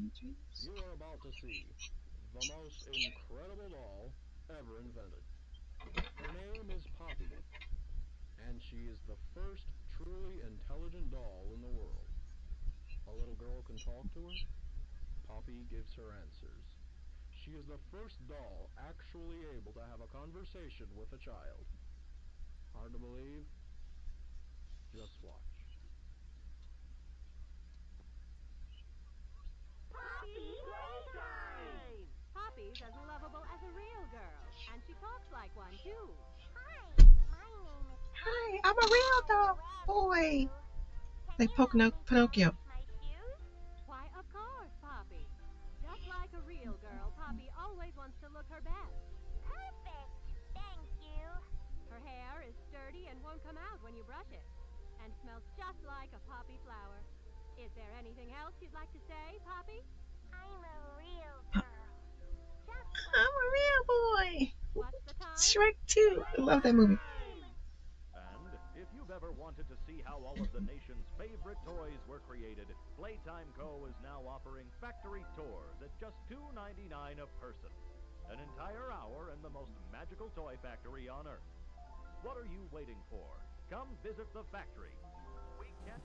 You are about to see the most incredible doll ever invented. Her name is Poppy, and she is the first truly intelligent doll in the world. A little girl can talk to her. Poppy gives her answers. She is the first doll actually able to have a conversation with a child. Hard to believe? Just watch. Poppy Playtime! Poppy's as lovable as a real girl, and she talks like one too. Hi, my name is Hi, I'm a real dog boy. Like Pinocchio. my shoes? Why, of course, Poppy. Just like a real girl, Poppy always wants to look her best. Perfect. Thank you. Her hair is sturdy and won't come out when you brush it, and smells just like a poppy flower. Is there anything else you'd like to say, Poppy? I'm a real girl. I'm a real boy. What's the time? Shrek 2. I love that movie. And if you've ever wanted to see how all of the nation's favorite toys were created, Playtime Co. is now offering factory tours at just $2.99 a person. An entire hour in the most magical toy factory on Earth. What are you waiting for? Come visit the factory. We can't...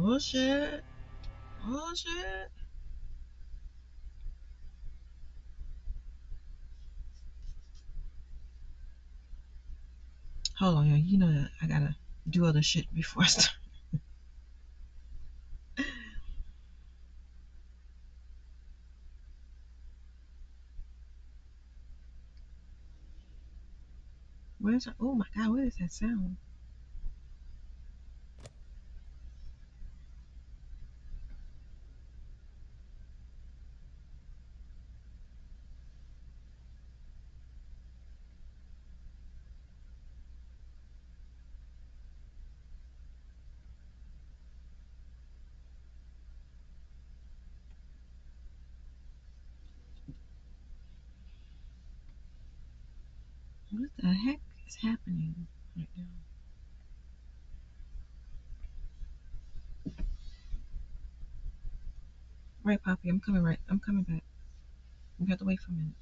Oh shit. Oh shit. Hold on, yo. You know that I gotta do other shit before I start. Where's that? Oh my god, what is that sound? What the heck is happening right now? Right, Poppy, I'm coming right. I'm coming back. You have to wait for a minute.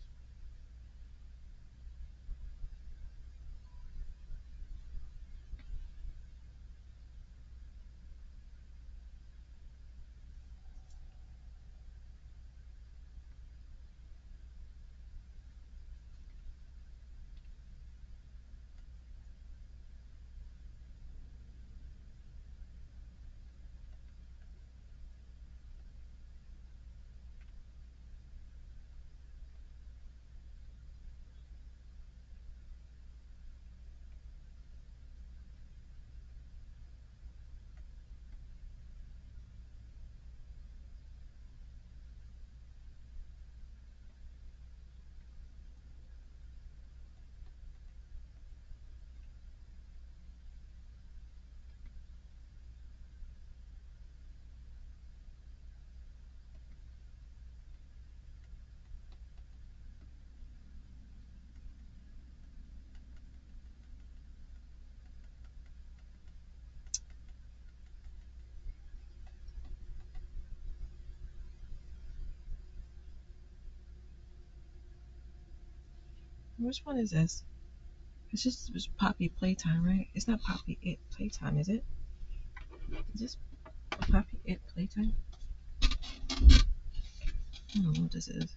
Which one is this? It's Poppy Playtime, right? It's not Poppy It Playtime, is it? Is this Poppy It Playtime? I don't know what this is.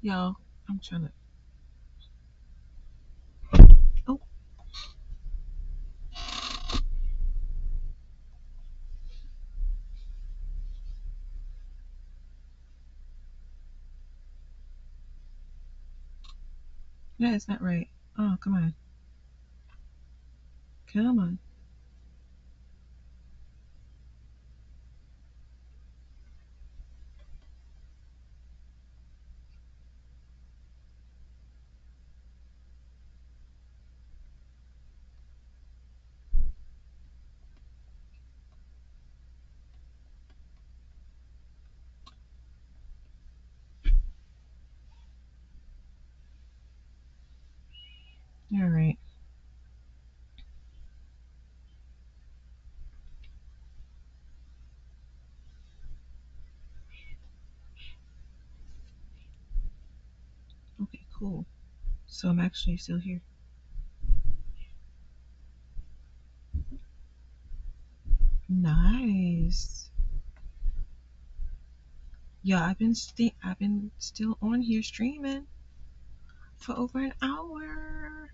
Y'all, I'm trying to. Oh. Yeah, it's not right. Oh, come on. Come on. All right. Okay, cool. So I'm actually still here. Nice. Yeah, I've been still on here streaming for over an hour.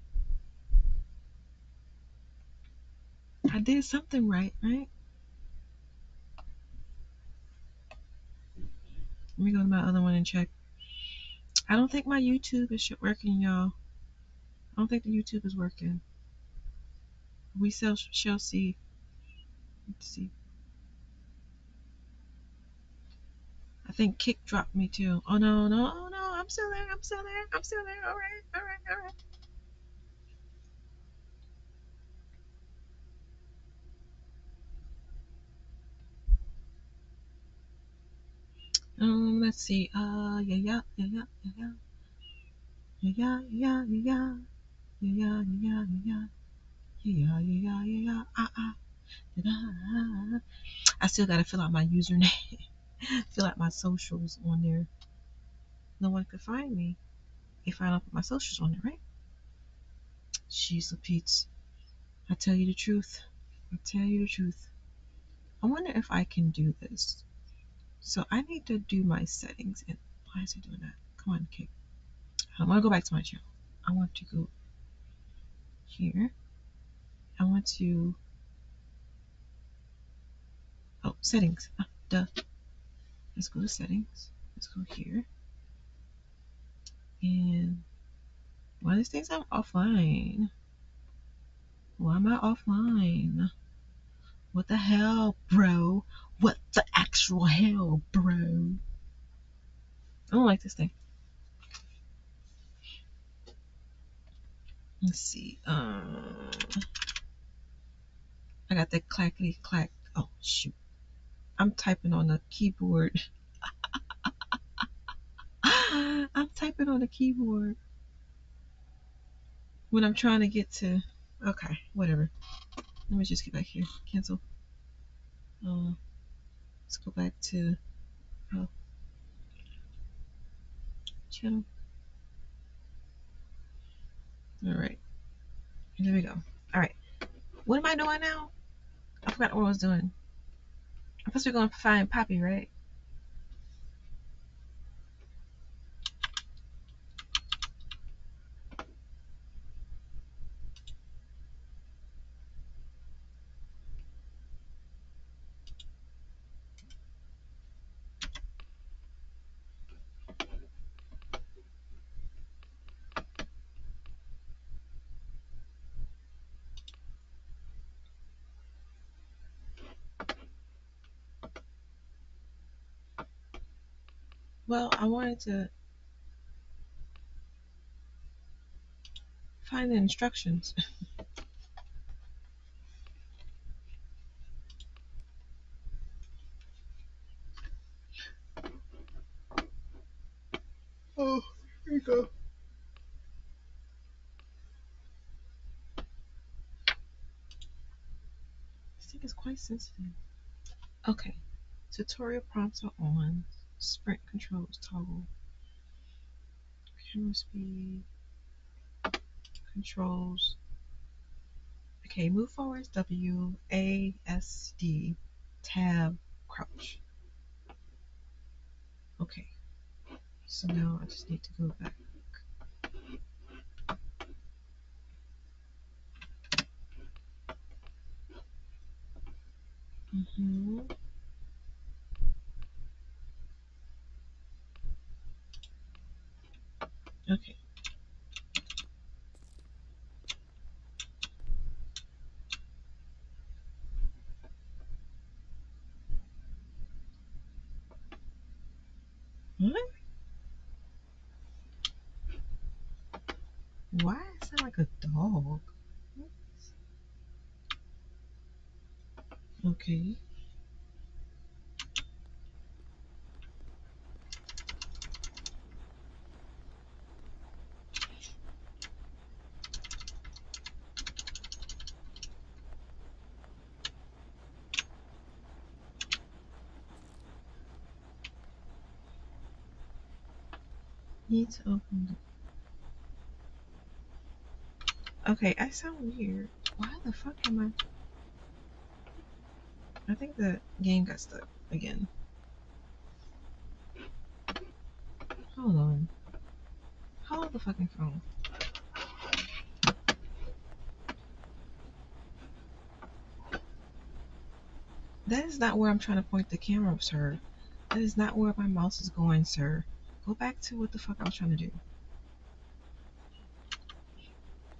I did something right? Let me go to my other one and check. I don't think my YouTube is working, y'all. I don't think the YouTube is working. We shall see. Let's see. I think Kick dropped me too. Oh no, no, no, I'm still there. I'm still there. I'm still there. All right, all right, all right. Let's see. Yeah, yeah, yeah, yeah, yeah, yeah, yeah, yeah, yeah, yeah, yeah, yeah, yeah, yeah, yeah, yeah. I still gotta fill out my username, fill out my socials on there. No one could find me if I don't put my socials on there, right? Jeez, Pete's. I tell you the truth. I tell you the truth. I wonder if I can do this. So I need to do my settings. And why is it doing that? Come on, Kate. I want to go back to my channel. I want to go here. I want to. Oh, settings. Duh. Let's go to settings. Let's go here. And one of these days I'm offline. Why am I offline? What the hell, bro? What the actual hell, bro? I don't like this thing. Let's see. I got that clackety clack. Oh shoot! I'm typing on the keyboard. I'm typing on the keyboard when I'm trying to get to. Okay, whatever. Let me just get back here. Cancel. Let's go back to channel. All right. There we go. All right. What am I doing now? I forgot what I was doing. I'm supposed to be going to find Poppy, right? Well, I wanted to find the instructions. Oh, here you go. This thing is quite sensitive. Okay. Tutorial prompts are on. Sprint controls toggle. Camera speed. Controls. Okay, move forwards W, A, S, D, tab, crouch. Okay. So now I just need to go back. Okay. Why does it sound like a dog? Okay. Need to open it. Okay, I sound weird. Why the fuck am I think the game got stuck again. Hold on. Hold the fucking phone. That is not where I'm trying to point the camera, sir. That is not where my mouse is going, sir. Go back to what the fuck I was trying to do.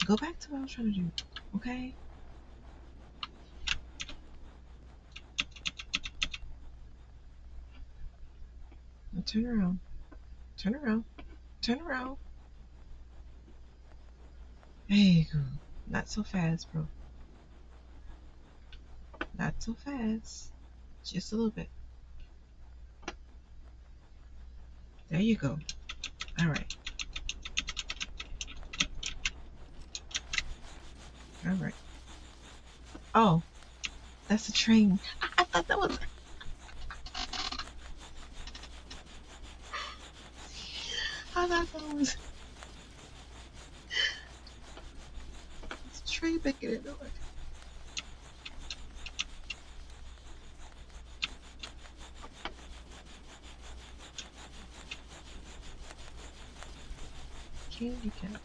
Go back to what I was trying to do, okay? Now turn around. Turn around. Turn around. There you go. Not so fast, bro. Not so fast. Just a little bit. There you go. Alright. Alright. Oh. That's a train. I thought that was... I thought that was... It's a train making it noise. Candy cat.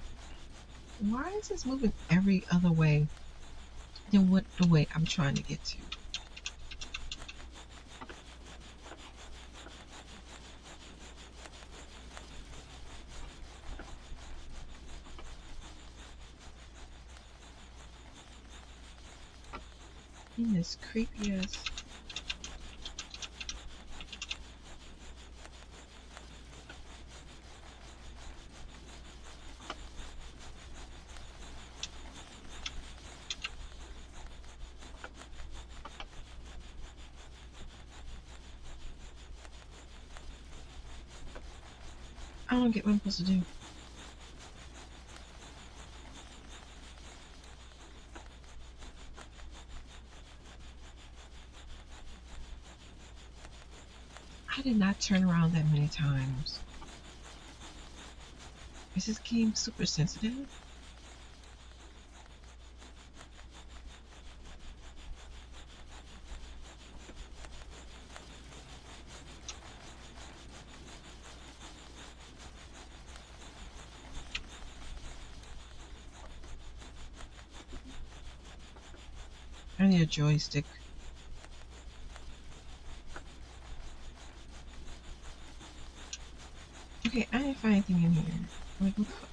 Why is this moving every other way than what the way I'm trying to get to? In this creepy ass... I don't get what I'm supposed to do. I did not turn around that many times. Is this game super sensitive? I need a joystick. Okay, I didn't find anything in here. Like, what the fuck?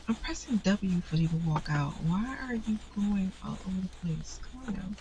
I'm pressing W for you to walk out. Why are you going all over the place? Come on now.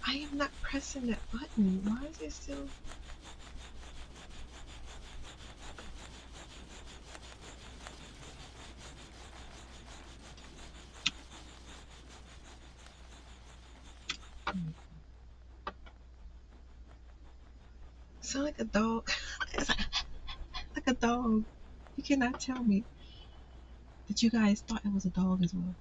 I am not pressing that button. Why is it still... Sound like a dog. It's like a dog. You cannot tell me that you guys thought it was a dog as well.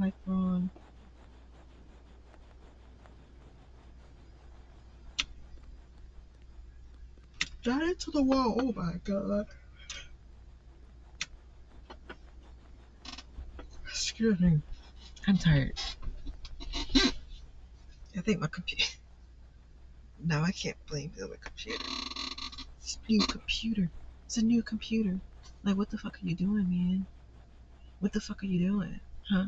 Like Ron. Not into the wall. Oh my god. Excuse me. I'm tired. I think my computer. No, I can't blame it on my computer. It's a new computer. It's a new computer. Like, what the fuck are you doing, man? What the fuck are you doing? Huh?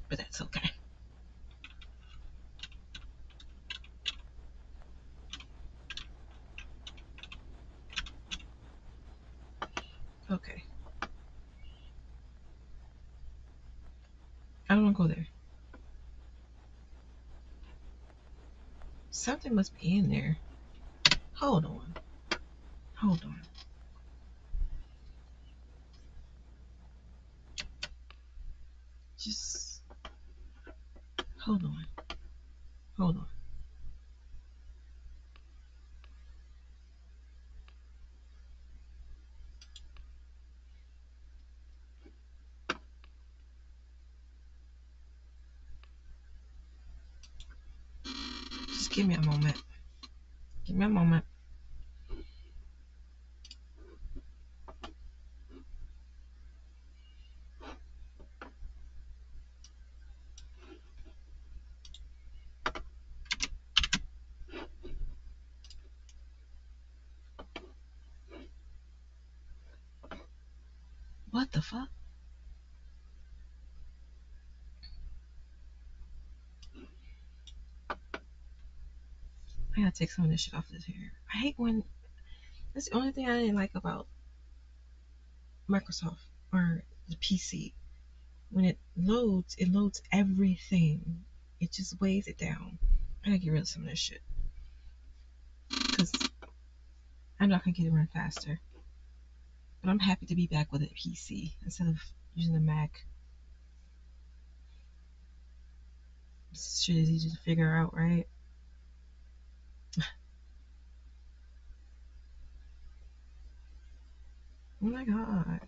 But that's okay. Okay. I don't want to go there. Something must be in there. Hold on. Hold on. Just hold on. Hold on. Just give me a moment. Give me a moment. What the fuck? I gotta take some of this shit off this hair. I hate when. That's the only thing I didn't like about Microsoft or the PC. When it loads everything. It just weighs it down. I gotta get rid of some of this shit. Because I'm not gonna get it run faster. But I'm happy to be back with a PC instead of using a Mac. This shit is easy to figure out, right? Oh my god.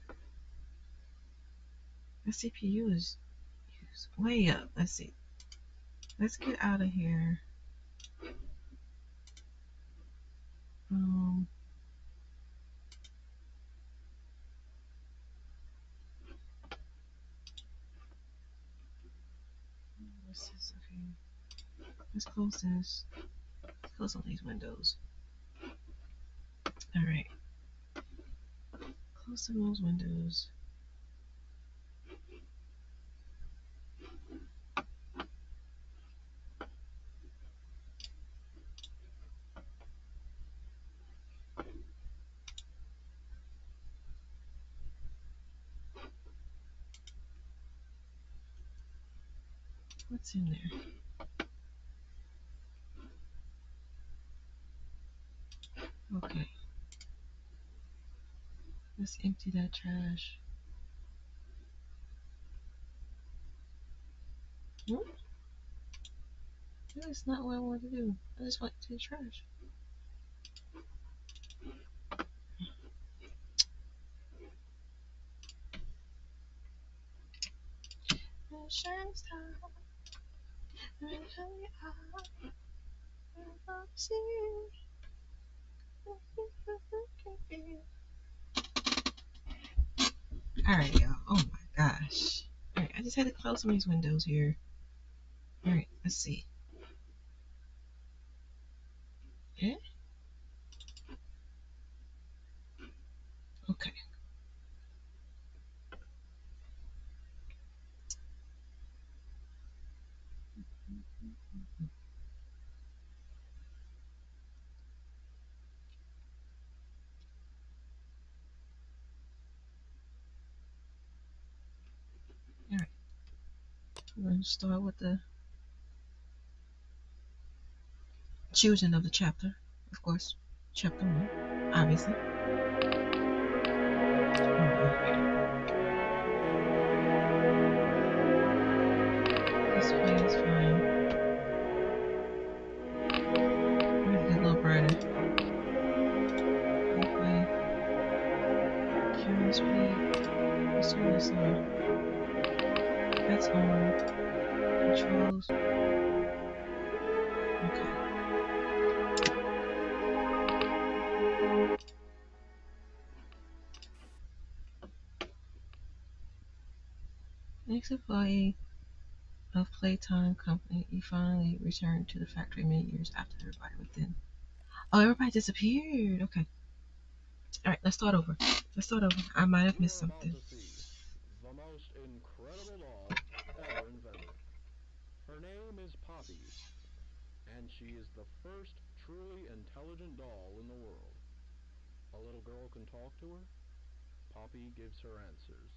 The CPU is way up. Let's see. Let's get out of here. What's this? Okay. Let's close this. Let's close all these windows. Alright. Close some of those windows. What's in there? Okay. Let's empty that trash. That's not what I wanted to do. I just went to the trash. Alright, y'all. Oh my gosh. Alright, I just had to close some of these windows here. Alright, let's see. Yeah? Okay. Alright. We're going to start with the choosing of the chapter. Of course. Chapter 1. Obviously. This way is fine. Make it a little brighter. Okay. Camera speed. Let's turn this on. playtime controls. Okay. Next employee of Playtime Company, you finally returned to the factory many years after everybody within. Oh, everybody disappeared. Okay. All right, let's start over. I might have missed something. The most incredible doll ever invented. Her name is Poppy, and she is the first truly intelligent doll in the world. A little girl can talk to her. Poppy gives her answers.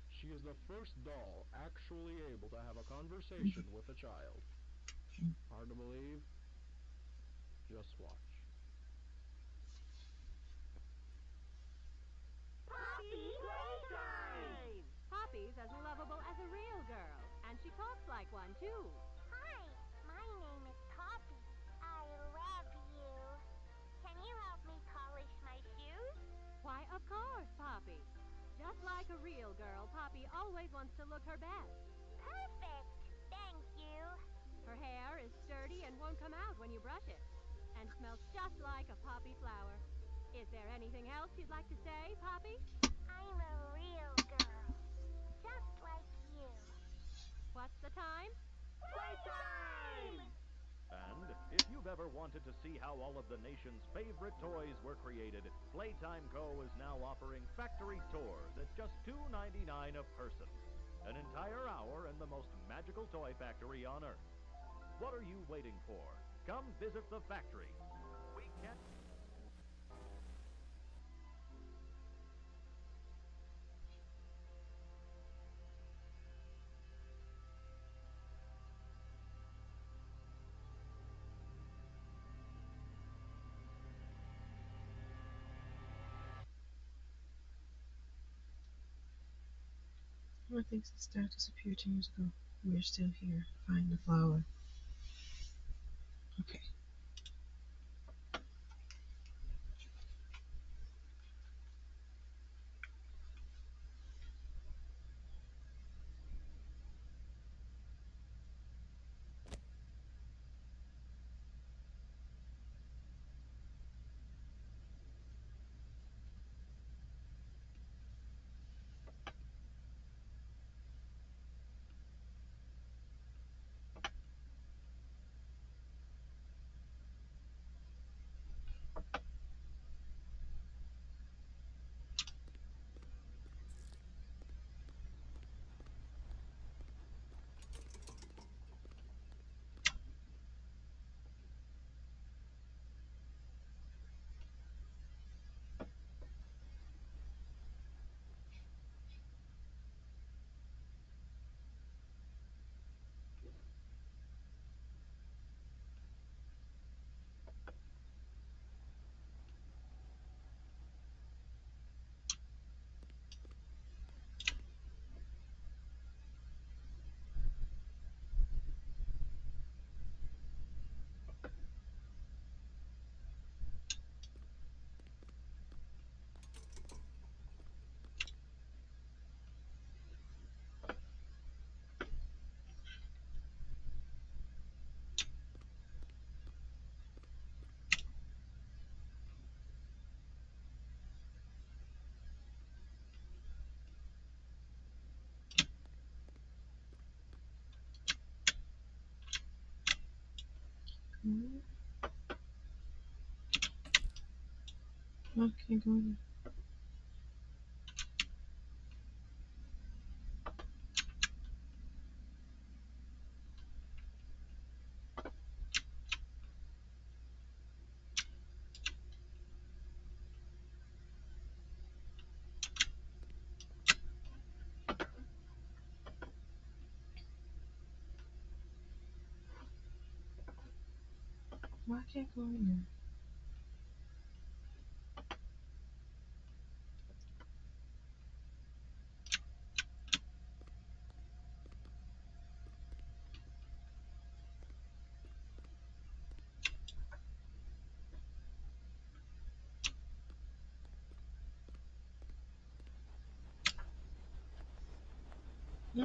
She is the first doll actually able to have a conversation with a child. Hard to believe? Just watch. Poppy Playtime! Poppy's as lovable as a real girl, and she talks like one, too. Hi, my name is Poppy. I love you. Can you help me polish my shoes? Why, of course, Poppy. Just like a real girl, Poppy always wants to look her best. Perfect. Thank you. Her hair is sturdy and won't come out when you brush it, and smells just like a poppy flower. Is there anything else you'd like to say, Poppy? I'm a real girl. Just like you. What's the time? Playtime! And if you've ever wanted to see how all of the nation's favorite toys were created, Playtime Co. is now offering factory tours at just $2.99 a person. An entire hour in the most magical toy factory on Earth. What are you waiting for? Come visit the factory. We can't... Everyone thinks the star disappeared 2 years ago. We're still here. Find the flower. Okay. I can't go in. Why can't I go in there?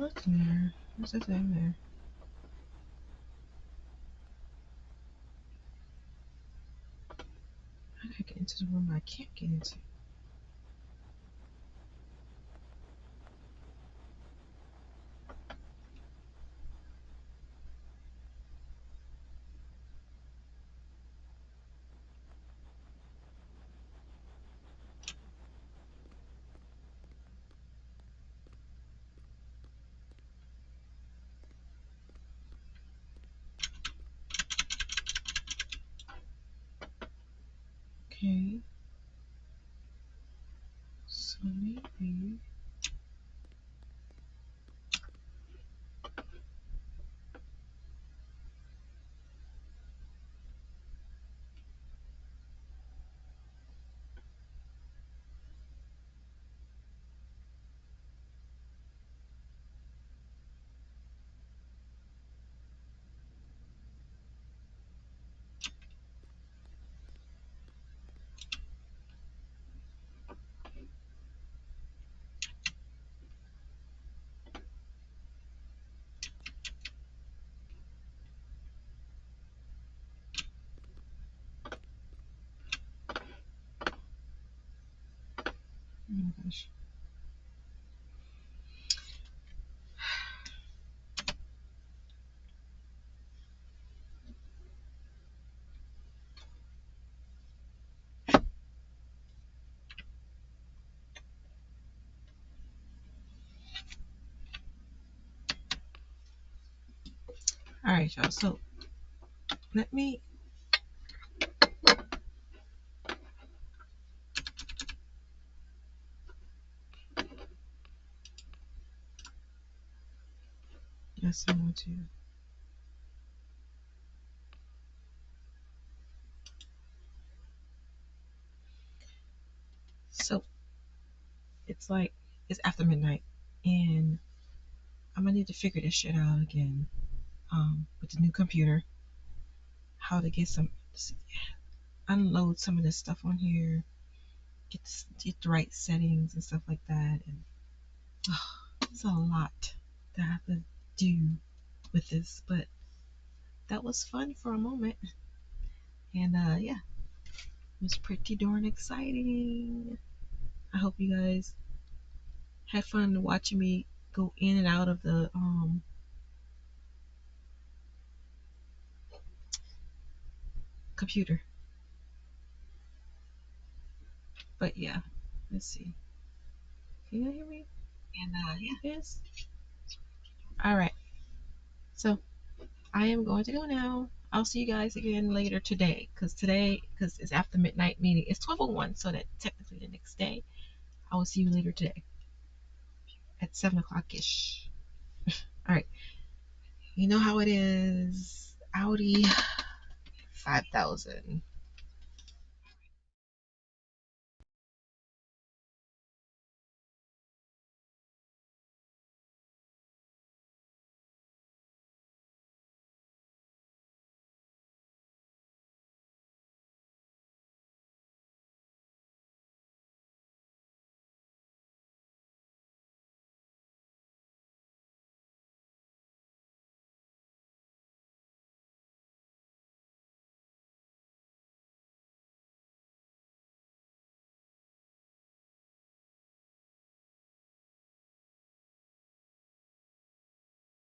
Nothing there. What's that in there? How did I get into the room I can't get into? Okay. So maybe. Oh my gosh. All right, y'all. So let me. Yes, I want to. So it's like it's after midnight, and I'm gonna need to figure this shit out again. With the new computer, how to get unload some of this stuff on here, get the right settings and stuff like that, and it's a lot that I have to do with this, but that was fun for a moment, and yeah, it was pretty darn exciting. I hope you guys had fun watching me go in and out of the computer. But yeah, let's see. Can you hear me? And yeah, yes. All right. So I am going to go now. I'll see you guys again later today, because it's after midnight, meaning it's 12:01, so that technically the next day. I will see you later today at 7 o'clock ish. All right. You know how it is. Audi 5000.